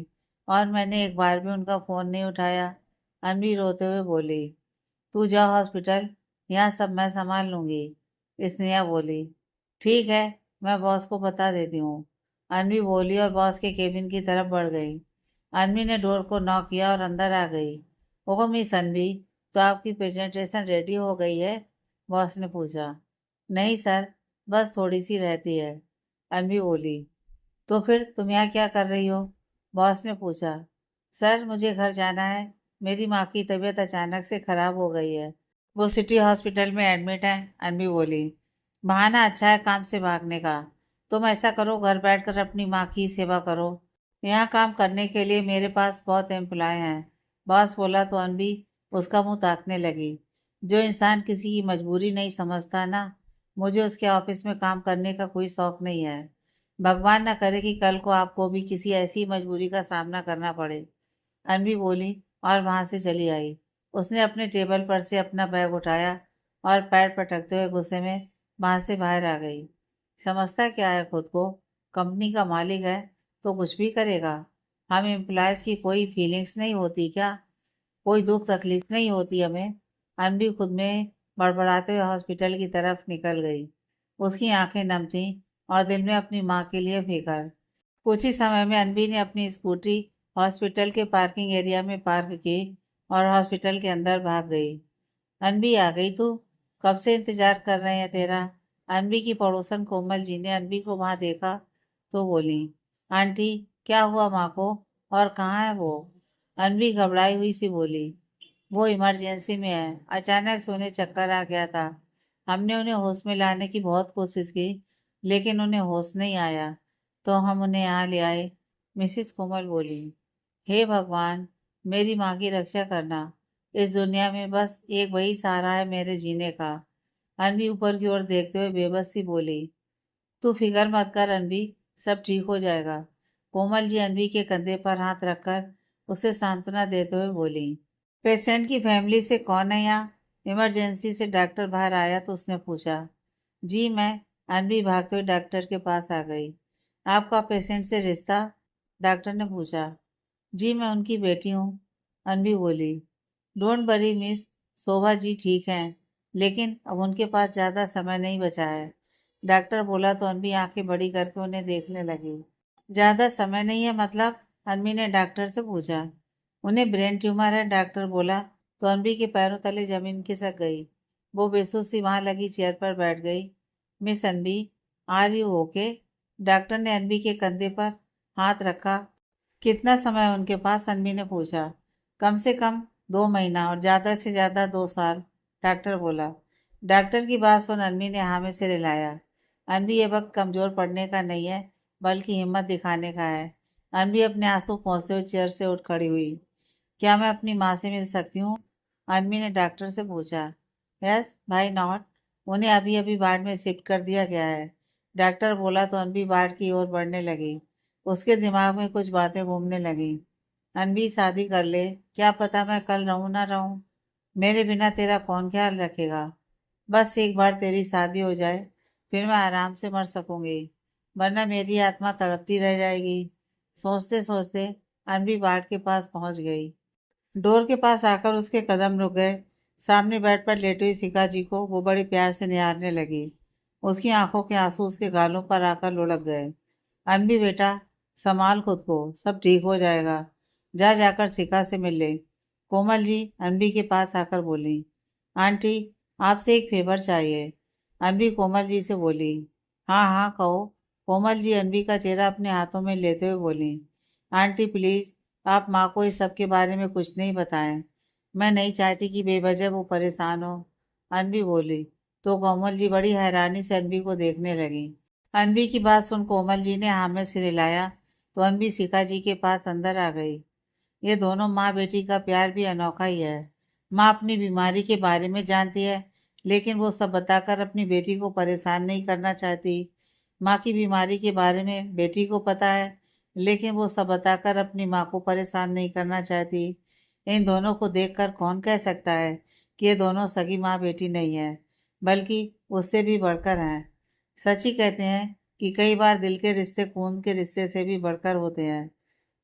और मैंने एक बार भी उनका फोन नहीं उठाया। अनवी रोते हुए बोली। तू जा हॉस्पिटल, यहाँ सब मैं संभाल लूंगी। स्नेहा बोली। ठीक है, मैं बॉस को बता देती हूँ। अनवी बोली और बॉस के केबिन की तरफ बढ़ गई। अनवी ने डोर को नॉक किया और अंदर आ गई। ओह मिस अनवी, तो आपकी प्रेजेंटेशन रेडी हो गई है? बॉस ने पूछा। नहीं सर, बस थोड़ी सी रहती है। अनवी बोली। तो फिर तुम यहाँ क्या कर रही हो? बॉस ने पूछा। सर मुझे घर जाना है, मेरी माँ की तबीयत अचानक से खराब हो गई है, वो सिटी हॉस्पिटल में एडमिट है। अनवी बोली। बहाना अच्छा है काम से भागने का। तुम ऐसा करो, घर बैठकर अपनी माँ की सेवा करो। यहाँ काम करने के लिए मेरे पास बहुत एम्प्लॉय हैं। बॉस बोला तो अनवी उसका मुंह ताकने लगी। जो इंसान किसी की मजबूरी नहीं समझता ना, मुझे उसके ऑफिस में काम करने का कोई शौक नहीं है। भगवान न करे कि कल को आपको भी किसी ऐसी मजबूरी का सामना करना पड़े। अनवी बोली और वहां से चली आई। उसने अपने टेबल पर से अपना बैग उठाया और पैर पटकते हुए गुस्से में वहां से बाहर आ गई। समझता क्या है खुद को? कंपनी का मालिक है तो कुछ भी करेगा। हम एम्प्लॉयज की कोई फीलिंग्स नहीं होती क्या? कोई दुख तकलीफ नहीं होती हमें? अनवी खुद में बड़बड़ाते हुए हॉस्पिटल की तरफ निकल गई। उसकी आंखें नम थीं और दिल में अपनी माँ के लिए फिक्र। कुछ ही समय में अनवी ने अपनी स्कूटी हॉस्पिटल के पार्किंग एरिया में पार्क की और हॉस्पिटल के अंदर भाग गई। अनवी आ गई तू? कब से इंतजार कर रहे हैं तेरा। अनवी की पड़ोसन कोमल जी ने अनवी को वहां देखा तो बोली। आंटी, क्या हुआ माँ को और कहाँ है वो? अनवी घबराई हुई सी बोली। वो इमरजेंसी में है, अचानक से उन्हें चक्कर आ गया था। हमने उन्हें होश में लाने की बहुत कोशिश की लेकिन उन्हें होश नहीं आया तो हम उन्हें यहाँ ले आए। मिसिस कोमल बोली। हे भगवान, मेरी माँ की रक्षा करना। इस दुनिया में बस एक वही सहारा है मेरे जीने का। अनवी ऊपर की ओर देखते हुए बेबस सी बोली। तू फिक्र मत कर अनवी, सब ठीक हो जाएगा। कोमल जी अनवी के कंधे पर हाथ रखकर उसे सांत्वना देते हुए बोली। पेशेंट की फैमिली से कौन है यहाँ? इमरजेंसी से डॉक्टर बाहर आया तो उसने पूछा। जी मैं। अनवी भागते हुए डॉक्टर के पास आ गई। आपका पेशेंट से रिश्ता? डॉक्टर ने पूछा। जी मैं उनकी बेटी हूँ। अनवी बोली। Don't worry miss, Shobha ji ठीक हैं लेकिन अब उनके पास ज़्यादा समय नहीं बचा है। डॉक्टर बोला तो अनवी आंखें बड़ी करके उन्हें देखने लगी। ज़्यादा समय नहीं है मतलब? अनवी ने डॉक्टर से पूछा। उन्हें ब्रेन ट्यूमर है, डॉक्टर बोला तो अनवी के पैरों तले जमीन खिसक गई। वो बेसुध सी वहां लगी चेयर पर बैठ गई। Miss Anvi, are you okay? Doctor ने अनवी के कंधे पर हाथ रखा। कितना समय है उनके पास? अनवी ने पूछा। कम से कम 2 महीना और ज्यादा से ज्यादा 2 साल, डॉक्टर बोला। डॉक्टर की बात सुन अनवी ने हाँ में सिर हिलाया। अनवी ये वक्त कमजोर पड़ने का नहीं है बल्कि हिम्मत दिखाने का है। अनवी अपने आंसू पोंछते हुए चेयर से उठ खड़ी हुई। क्या मैं अपनी माँ से मिल सकती हूँ? अनवी ने डॉक्टर से पूछा। यस भाई नॉट, उन्हें अभी अभी वार्ड में शिफ्ट कर दिया गया है। डॉक्टर बोला तो अनवी वार्ड की ओर बढ़ने लगी। उसके दिमाग में कुछ बातें घूमने लगी। अनवी शादी कर ले, क्या पता मैं कल रहूं ना रहूं। मेरे बिना तेरा कौन ख्याल रखेगा। बस एक बार तेरी शादी हो जाए फिर मैं आराम से मर सकूंगी, वरना मेरी आत्मा तड़पती रह जाएगी। सोचते सोचते अनवी वार्ड के पास पहुंच गई। डोर के पास आकर उसके कदम रुक गए। सामने बेड पर लेटी हुई शिखा जी को वो बड़े प्यार से निहारने लगी। उसकी आंखों के आंसू उसके गालों पर आकर लुढ़क गए। अनवी बेटा, संभाल खुद को, सब ठीक हो जाएगा। जाकर शिखा से मिल ले। कोमल जी अनवी के पास आकर बोली। आंटी, आपसे एक फेवर चाहिए। अनवी कोमल जी से बोली। हाँ हाँ कहो। कोमल जी अनवी का चेहरा अपने हाथों में लेते हुए बोली। आंटी प्लीज, आप माँ को इस सब के बारे में कुछ नहीं बताएं। मैं नहीं चाहती कि बेवजह वो परेशान हो। अनवी बोली। तो कोमल जी बड़ी हैरानी से अनवी को देखने लगी। अनवी की बात सुन कोमल जी ने हाँ में सिर हिलाया तो अनवी शिखा जी के पास अंदर आ गई। ये दोनों माँ बेटी का प्यार भी अनोखा ही है। माँ अपनी बीमारी के बारे में जानती है, लेकिन वो सब बताकर अपनी बेटी को परेशान नहीं करना चाहती। माँ की बीमारी के बारे में बेटी को पता है, लेकिन वो सब बताकर अपनी माँ को परेशान नहीं करना चाहती। इन दोनों को देखकर कौन कह सकता है कि ये दोनों सगी माँ बेटी नहीं है, बल्कि उससे भी बढ़कर हैं। सच ही कहते हैं कि कई बार दिल के रिश्ते खून के रिश्ते से भी बढ़कर होते हैं।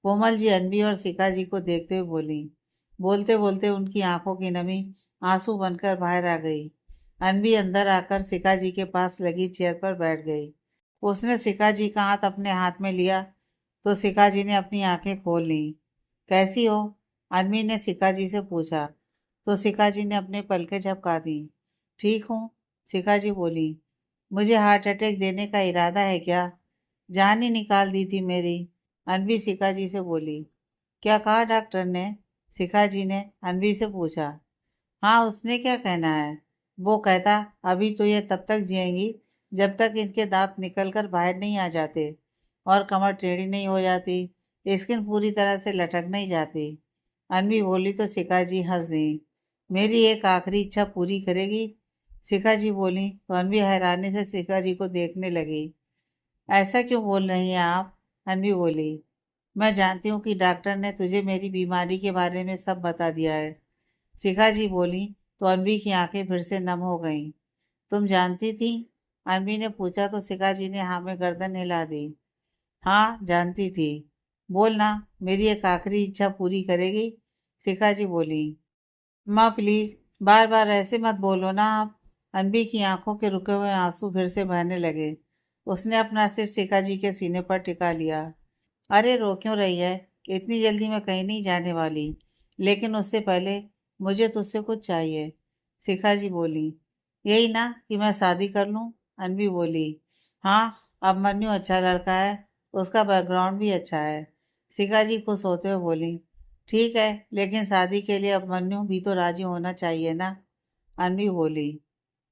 कोमल जी अनवी और शिखा जी को देखते हुए बोली। बोलते बोलते उनकी आंखों की नमी आंसू बनकर बाहर आ गई। अनवी अंदर आकर शिखा जी के पास लगी चेयर पर बैठ गई। उसने शिखा जी का हाथ अपने हाथ में लिया तो शिखा जी ने अपनी आंखें खोल ली। कैसी हो? अनवी ने शिखा जी से पूछा तो शिखा जी ने अपने पलकें झपका दी। ठीक हूँ, शिखा जी बोली। मुझे हार्ट अटैक देने का इरादा है क्या? जान ही निकाल दी थी मेरी। अनवी शिखा जी से बोली। क्या कहा डॉक्टर ने? शिखा जी ने अनवी से पूछा। हाँ, उसने क्या कहना है? वो कहता अभी तो ये तब तक जिएंगी जब तक इनके दांत निकल कर बाहर नहीं आ जाते और कमर टेढ़ी नहीं हो जाती, स्किन पूरी तरह से लटक नहीं जाती। अनवी बोली तो शिखा जी हंस दी। मेरी एक आखिरी इच्छा पूरी करेगी? शिखा जी बोली तो अनवी हैरानी से शिखा जी को देखने लगी। ऐसा क्यों बोल रही हैं आप? अनवी बोली। मैं जानती हूँ कि डॉक्टर ने तुझे मेरी बीमारी के बारे में सब बता दिया है। शिखा जी बोली तो अनवी की आंखें फिर से नम हो गईं। तुम जानती थी? अनवी ने पूछा तो शिखा जी ने हाँ में गर्दन हिला दी। हाँ, जानती थी। बोलना, मेरी एक आखिरी इच्छा पूरी करेगी? शिखा जी बोली। माँ प्लीज, बार बार ऐसे मत बोलो ना आप। अनवी की आंखों के रुके हुए आंसू फिर से बहने लगे। उसने अपना सिर शिखा जी के सीने पर टिका लिया। अरे रो क्यों रही है? इतनी जल्दी मैं कहीं नहीं जाने वाली, लेकिन उससे पहले मुझे तुझसे कुछ चाहिए। शिखा जी बोली। यही ना कि मैं शादी कर लूं? अनवी बोली। हाँ, अभिमन्यु अच्छा लड़का है, उसका बैकग्राउंड भी अच्छा है। शिखा जी खुश होते हुए बोली। ठीक है, लेकिन शादी के लिए अभिमन्यु भी तो राजी होना चाहिए ना? अनवी बोली।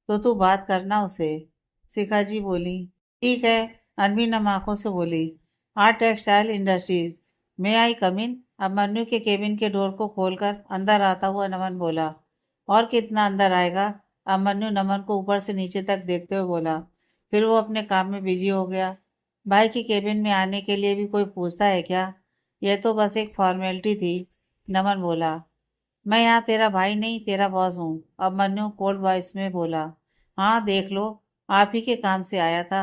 तो तू बात करना उसे। शिखा जी बोली। ठीक है। अनवी नम आंखों से बोली। आर्ट टेक्सटाइल इंडस्ट्रीज, मे आई कम इन? अभिमन्यु के केबिन के डोर को खोलकर अंदर आता हुआ नमन बोला। और कितना अंदर आएगा? अभिमन्यु नमन को ऊपर से नीचे तक देखते हुए बोला। फिर वो अपने काम में बिजी हो गया। भाई के केबिन में आने के लिए भी कोई पूछता है क्या? यह तो बस एक फॉर्मेलिटी थी। नमन बोला। मैं यहाँ तेरा भाई नहीं, तेरा बॉस हूँ। अभिमन्यु कोल्ड वॉइस में बोला। हाँ देख लो, आप ही के काम से आया था।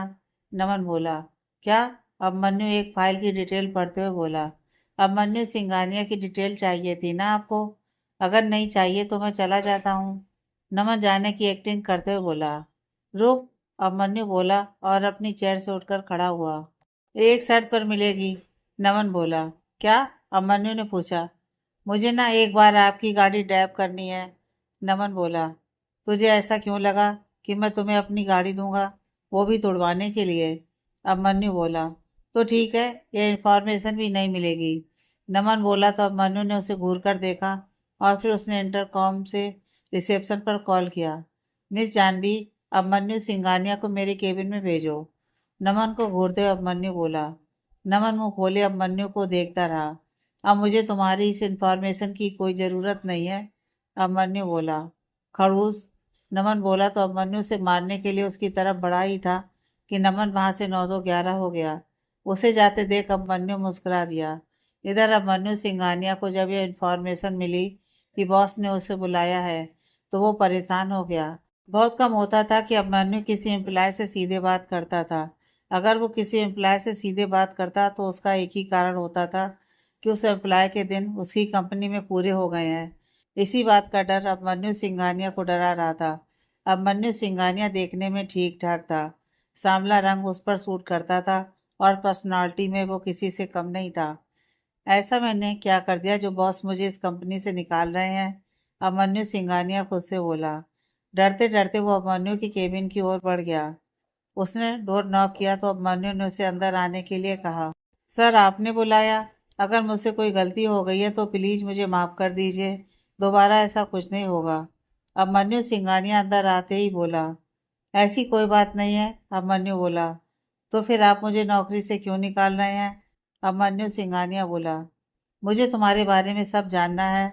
नमन बोला। क्या? अभिमन्यु एक फाइल की डिटेल पढ़ते हुए बोला। अभिमन्यु, सिंघानिया की डिटेल चाहिए थी ना आपको? अगर नहीं चाहिए तो मैं चला जाता हूँ। नमन जाने की एक्टिंग करते हुए बोला। रुक, अभिमन्यु बोला और अपनी चेयर से उठकर खड़ा हुआ। एक शर्त पर मिलेगी। नमन बोला। क्या? अभिमन्यु ने पूछा। मुझे ना एक बार आपकी गाड़ी ड्राइव करनी है। नमन बोला। तुझे ऐसा क्यों लगा कि मैं तुम्हें अपनी गाड़ी दूंगा, वो भी तुड़वाने के लिए? अभिमन्यु बोला। तो ठीक है, ये इन्फॉर्मेशन भी नहीं मिलेगी। नमन बोला तो अभिमन्यु ने उसे घूर कर देखा और फिर उसने इंटरकॉम से रिसेप्शन पर कॉल किया। मिस जानवी, अभिमन्यु सिंघानिया को मेरे केबिन में भेजो। नमन को घूरते हुए अभिमन्यु बोला। नमन मुंह खोले अभिमन्यु को देखता रहा। अब मुझे तुम्हारी इस इंफॉर्मेशन की कोई ज़रूरत नहीं है। अभिमन्यु बोला। खड़ूस, नमन बोला तो अभिमन्यु से मारने के लिए उसकी तरफ बढ़ा ही था कि नमन वहां से 9-2-11 हो गया। उसे जाते देख अभिमन्यु मुस्कुरा दिया। इधर अभिमन्यु सिंघानिया को जब यह इंफॉर्मेशन मिली कि बॉस ने उसे बुलाया है तो वो परेशान हो गया। बहुत कम होता था कि अभिमन्यु किसी एम्प्लॉय से सीधे बात करता था। अगर वो किसी एम्प्लॉय से सीधे बात करता तो उसका एक ही कारण होता था कि उस एम्प्लॉय के दिन उसकी कंपनी में पूरे हो गए हैं। इसी बात का डर अभिमन्यु सिंघानिया को डरा रहा था। अभिमन्यु सिंघानिया देखने में ठीक ठाक था। सांवला रंग उस पर सूट करता था और पर्सनालिटी में वो किसी से कम नहीं था। ऐसा मैंने क्या कर दिया जो बॉस मुझे इस कंपनी से निकाल रहे हैं? अभिमन्यु सिंघानिया खुद से बोला। डरते डरते वो अभिमन्यु की केबिन की ओर बढ़ गया। उसने डोर नॉक किया तो अभिमन्यु ने उसे अंदर आने के लिए कहा। सर, आपने बुलाया? अगर मुझसे कोई गलती हो गई है तो प्लीज मुझे माफ कर दीजिए। दोबारा ऐसा कुछ नहीं होगा। अभिमन्यु सिंघानिया अंदर आते ही बोला। ऐसी कोई बात नहीं है, अभिमन्यु बोला। तो फिर आप मुझे नौकरी से क्यों निकाल रहे हैं? अभिमन्यु सिंघानिया बोला। मुझे तुम्हारे बारे में सब जानना है,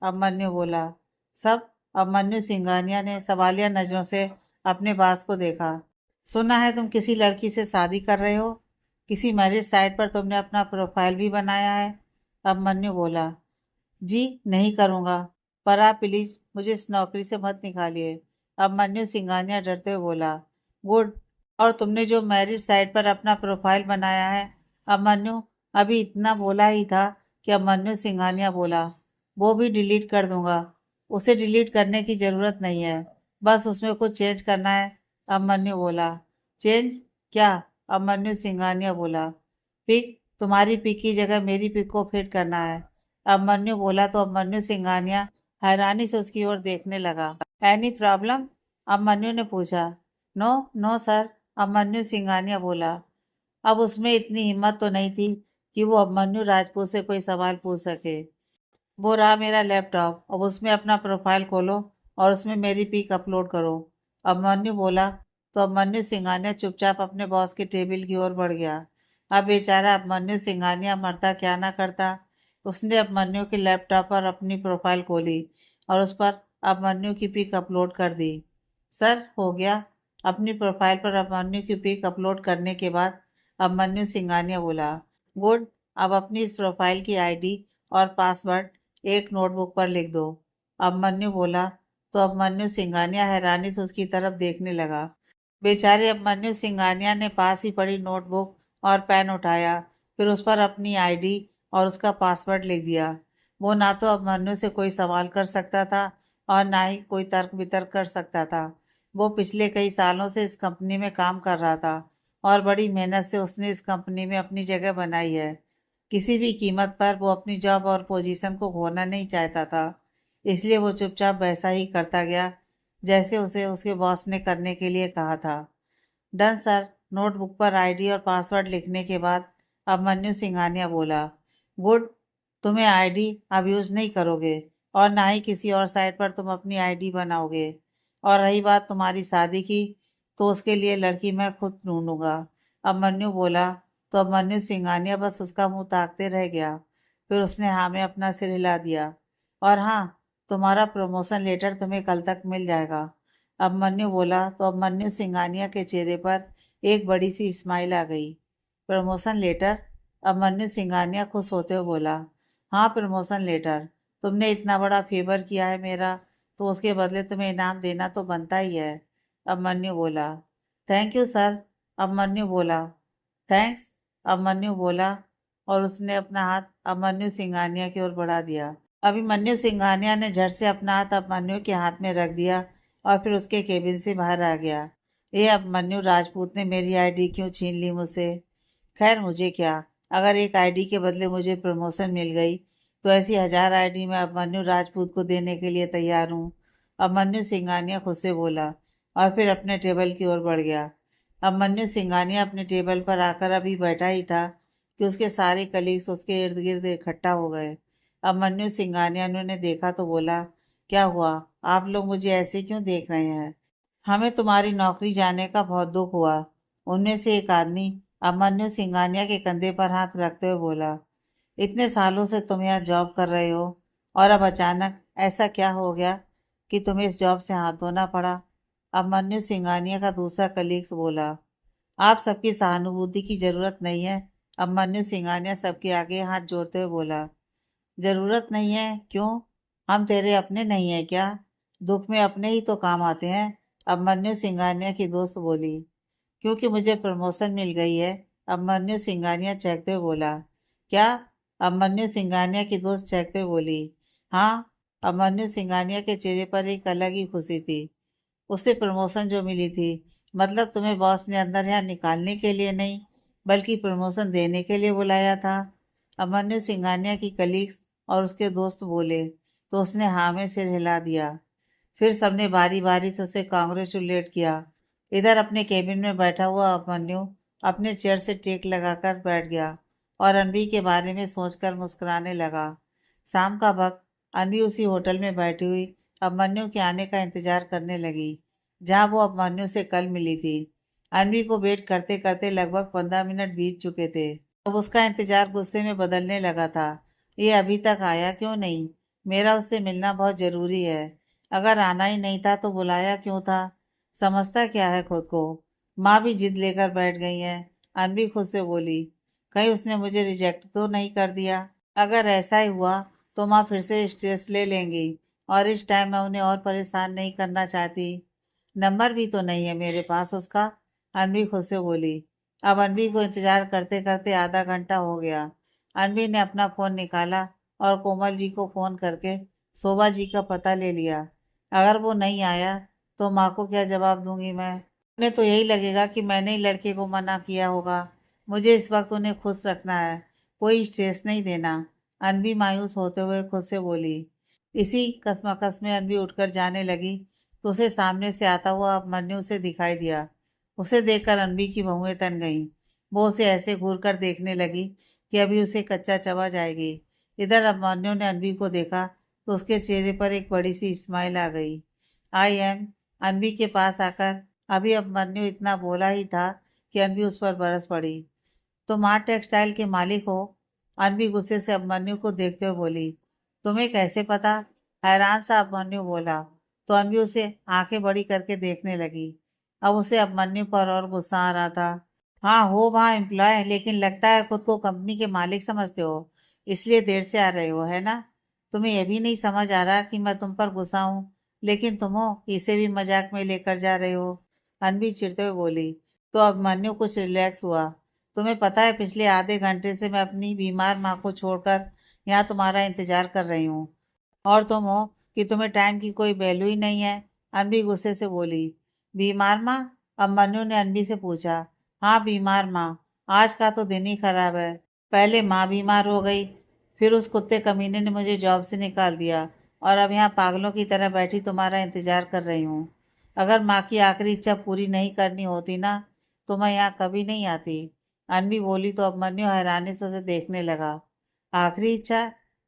अभिमन्यु बोला। सब? अभिमन्यु सिंघानिया ने सवालिया नजरों से अपने बास को देखा। सुना है तुम किसी लड़की से शादी कर रहे हो। किसी मैरिज साइट पर तुमने अपना प्रोफाइल भी बनाया है। अभिमन्यु बोला। जी नहीं करूँगा, पर आप प्लीज मुझे इस नौकरी से मत निकालिए। अभिमन्यु सिंघानिया डरते हुए बोला। गुड। और तुमने जो मैरिज साइट पर अपना प्रोफाइल बनाया है? अभिमन्यु अभी इतना बोला ही था कि अभिमन्यु सिंघानिया बोला। वो भी डिलीट कर दूंगा। उसे डिलीट करने की जरूरत नहीं है, बस उसमें कुछ चेंज करना है। अभिमन्यु बोला। चेंज? क्या? अभिमन्यु सिंघानिया बोला। पिक, तुम्हारी पिक की जगह मेरी पिक को फिट करना है। अभिमन्यु बोला तो अभिमन्यु सिंघानिया हैरानी से उसकी ओर देखने लगा। Any problem? अभिमन्यु ने पूछा। No no sir, Abhimanyu Singhania बोला। अब उसमें इतनी हिम्मत तो नहीं थी कि वो अभिमन्यु राजपूत से कोई सवाल पूछ सके। वो रहा मेरा लैपटॉप, अब उसमें अपना प्रोफाइल खोलो और उसमें मेरी पिक अपलोड करो। अभिमन्यु बोला तो अभिमन्यु सिंघानिया चुपचाप अपने बॉस के टेबल की ओर बढ़ गया। अब बेचारा अभिमन्यु सिंघानिया मरता क्या ना करता। उसने अभिमन्यु के लैपटॉप पर अपनी प्रोफाइल खोली और उस पर अभिमन्यु की पिक अपलोड कर दी। सर, हो गया। अपनी प्रोफाइल पर अभिमन्यु की पिक अपलोड करने के बाद अभिमन्यु सिंघानिया बोला। गुड। अब अपनी इस प्रोफाइल की आईडी और पासवर्ड एक नोटबुक पर लिख दो। अभिमन्यु बोला तो अभिमन्यु सिंघानिया हैरानी से उसकी तरफ देखने लगा। बेचारे अभिमन्यु सिंघानिया ने पास ही पड़ी नोटबुक और पेन उठाया, फिर उस पर अपनी आईडी और उसका पासवर्ड लिख दिया। वो ना तो अभिमन्यु से कोई सवाल कर सकता था और ना ही कोई तर्क वितर्क कर सकता था। वो पिछले कई सालों से इस कंपनी में काम कर रहा था और बड़ी मेहनत से उसने इस कंपनी में अपनी जगह बनाई है। किसी भी कीमत पर वो अपनी जॉब और पोजीशन को खोना नहीं चाहता था, इसलिए वो चुपचाप वैसा ही करता गया जैसे उसे उसके बॉस ने करने के लिए कहा था। Done sir. नोटबुक पर आईडी और पासवर्ड लिखने के बाद अभिमन्यु सिंघानिया बोला। गुड। तुम्हें आईडी अब यूज नहीं करोगे और ना ही किसी और साइट पर तुम अपनी आईडी बनाओगे। और रही बात तुम्हारी शादी की, तो उसके लिए लड़की मैं खुद ढूंढूंगा। अभिमन्यु बोला तो अभिमन्यु सिंघानिया बस उसका मुंह ताकते रह गया। फिर उसने हाँ में अपना सिर हिला दिया। और हाँ, तुम्हारा प्रमोशन लेटर तुम्हें कल तक मिल जाएगा। अभिमन्यु बोला तो अभिमन्यु सिंघानिया के चेहरे पर एक बड़ी सी स्माइल आ गई। Promotion letter? अभिमन्यु सिंघानिया खुश होते हुए बोला। हाँ, प्रमोशन लेटर। तुमने इतना बड़ा फेवर किया है मेरा, तो उसके बदले तुम्हें इनाम देना तो बनता ही है। अभिमन्यु बोला। Thank you sir. अभिमन्यु बोला। थैंक्स, अभिमन्यु बोला और उसने अपना हाथ अभिमन्यु सिंघानिया की ओर बढ़ा दिया। अभिमन्यु सिंघानिया ने झट से अपना हाथ अभिमन्यु के हाथ में रख दिया और फिर उसके केबिन से बाहर आ गया। ये अभिमन्यु राजपूत ने मेरी आईडी क्यों छीन ली मुझसे? खैर, मुझे क्या, अगर एक आईडी के बदले मुझे प्रमोशन मिल गई तो ऐसी 1000 आईडी मैं अभिमन्यु राजपूत को देने के लिए तैयार हूँ। अभिमन्यु सिंघानिया खुद से बोला और फिर अपने टेबल की ओर बढ़ गया। अभिमन्यु सिंघानिया अपने टेबल पर आकर अभी बैठा ही था कि उसके सारे कलीग्स उसके इर्द गिर्द इकट्ठा हो गए। अभिमन्यु सिंघानिया ने देखा तो बोला। क्या हुआ? आप लोग मुझे ऐसे क्यों देख रहे हैं? हमें तुम्हारी नौकरी जाने का बहुत दुख हुआ। उनमें से एक आदमी अभिमन्यु सिंघानिया के कंधे पर हाथ रखते हुए बोला। इतने सालों से तुम यहाँ जॉब कर रहे हो और अब अचानक ऐसा क्या हो गया कि तुम्हें इस जॉब से हाथ धोना पड़ा? अभिमन्यु सिंघानिया का दूसरा कलीग्स बोला। आप सबकी सहानुभूति की जरूरत नहीं है। अभिमन्यु सिंघानिया सबके आगे हाथ जोड़ते हुए बोला। जरूरत नहीं है? क्यों? हम तेरे अपने नहीं है क्या? दुख में अपने ही तो काम आते हैं। अभिमन्यु सिंघानिया की दोस्त बोली। क्योंकि मुझे प्रमोशन मिल गई है। अभिमन्यु सिंघानिया चहकते हुए बोला। क्या? अभिमन्यु सिंघानिया की दोस्त चहकते हुए बोली। हाँ। अभिमन्यु सिंघानिया के चेहरे पर एक अलग ही खुशी थी। उसे प्रमोशन जो मिली थी, मतलब तुम्हें बॉस ने अंदर यहाँ निकालने के लिए नहीं, बल्कि प्रमोशन देने के लिए बुलाया था। अभिमन्यु सिंघानिया की कलीग्स और उसके दोस्त बोले तो उसने हाँ में सिर हिला दिया। फिर सबने बारी बारी से उसे कांग्रेचुलेट किया। इधर अपने केबिन में बैठा हुआ अभिमन्यु अपने चेयर से टेक लगाकर बैठ गया और अनवी के बारे में सोचकर मुस्कुराने लगा। शाम का वक्त अनवी उसी होटल में बैठी हुई अभिमन्यु के आने का इंतजार करने लगी, जहां वो अभिमन्यु से कल मिली थी। अनवी को वेट करते करते लगभग 15 मिनट बीत चुके थे। अब उसका इंतजार गुस्से में बदलने लगा था। ये अभी तक आया क्यों नहीं? मेरा उससे मिलना बहुत जरूरी है। अगर आना ही नहीं था तो बुलाया क्यों था? समझता क्या है खुद को? माँ भी जिद लेकर बैठ गई है। अनवी खुद से बोली, कहीं उसने मुझे रिजेक्ट तो नहीं कर दिया। अगर ऐसा ही हुआ तो माँ फिर से स्ट्रेस ले लेंगी और इस टाइम मैं उन्हें और परेशान नहीं करना चाहती। नंबर भी तो नहीं है मेरे पास उसका। अनवी खुद से बोली। अब अनवी को इंतजार करते करते आधा घंटा हो गया। अनवी ने अपना फोन निकाला और कोमल जी को फोन करके शोभा जी का पता ले लिया। अगर वो नहीं आया तो माँ को क्या जवाब दूंगी मैं? उन्हें तो यही लगेगा कि मैंने ही लड़के को मना किया होगा। मुझे इस वक्त उन्हें खुश रखना है, कोई स्ट्रेस नहीं देना। अनवी मायूस होते हुए खुद से बोली। इसी कसमकस में अनवी उठकर जाने लगी तो उसे सामने से आता हुआ अभिमन्यु उसे दिखाई दिया। उसे देखकर अनवी की बहुएं तन गईं। वो उसे ऐसे घूर कर देखने लगी कि अभी उसे कच्चा चबा जाएगी। इधर अभिमन्यु ने अनवी को देखा तो उसके चेहरे पर एक बड़ी सी स्माइल आ गई। I am. अनवी के पास आकर अभी अभिमन्यु इतना बोला ही था कि अनवी उस पर बरस पड़ी। तुम आर्ट टेक्सटाइल के मालिक हो? अनवी गुस्से से अभिमन्यु को देखते हुए बोली। तुम्हें कैसे पता? हैरान सा अभिमन्यु बोला तो अनवी उसे आंखें बड़ी करके देखने लगी। अब उसे अभिमन्यु पर और गुस्सा आ रहा था। हाँ हो वहाँ एम्प्लॉय, लेकिन लगता है खुद को कंपनी के मालिक समझते हो, इसलिए देर से आ रहे हो, है ना? तुम्हें यह भी नहीं समझ आ रहा कि मैं तुम पर गुस्सा हूँ, लेकिन तुम हो इसे भी मजाक में लेकर जा रहे हो। अनवी चिढ़ते हुए बोली। तो अभिमन्यु कुछ रिलैक्स हुआ। तुम्हें पता है पिछले आधे घंटे से मैं अपनी बीमार माँ को छोड़कर यहाँ तुम्हारा इंतजार कर रही हूँ, और तुम हो कि तुम्हें टाइम की कोई वैल्यू ही नहीं है। अनवी गुस्से से बोली। बीमार माँ? अभिमन्यु ने अनवी से पूछा। हाँ बीमार माँ। आज का तो दिन ही खराब है। पहले माँ बीमार हो गई, फिर उस कुत्ते कमीने ने मुझे जॉब से निकाल दिया, और अब यहाँ पागलों की तरह बैठी तुम्हारा इंतजार कर रही हूँ। अगर माँ की आखिरी इच्छा पूरी नहीं करनी होती ना, तो मैं यहाँ कभी नहीं आती। अनवी बोली तो अभिमन्यु हैरानी से उसे देखने लगा। आखिरी इच्छा?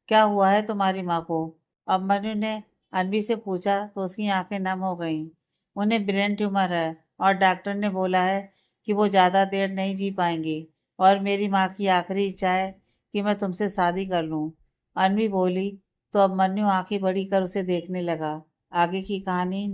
क्या हुआ है तुम्हारी माँ को? अभिमन्यु ने अनवी से पूछा तो उसकी आंखें नम हो गईं। उन्हें ब्रेन ट्यूमर है और डॉक्टर ने बोला है कि वो ज़्यादा देर नहीं जी पाएंगी, और मेरी माँ की आखिरी इच्छा है कि मैं तुमसे शादी कर लूँ। अनवी बोली तो अभिमन्यु आंखें बड़ी कर उसे देखने लगा। आगे की कहानी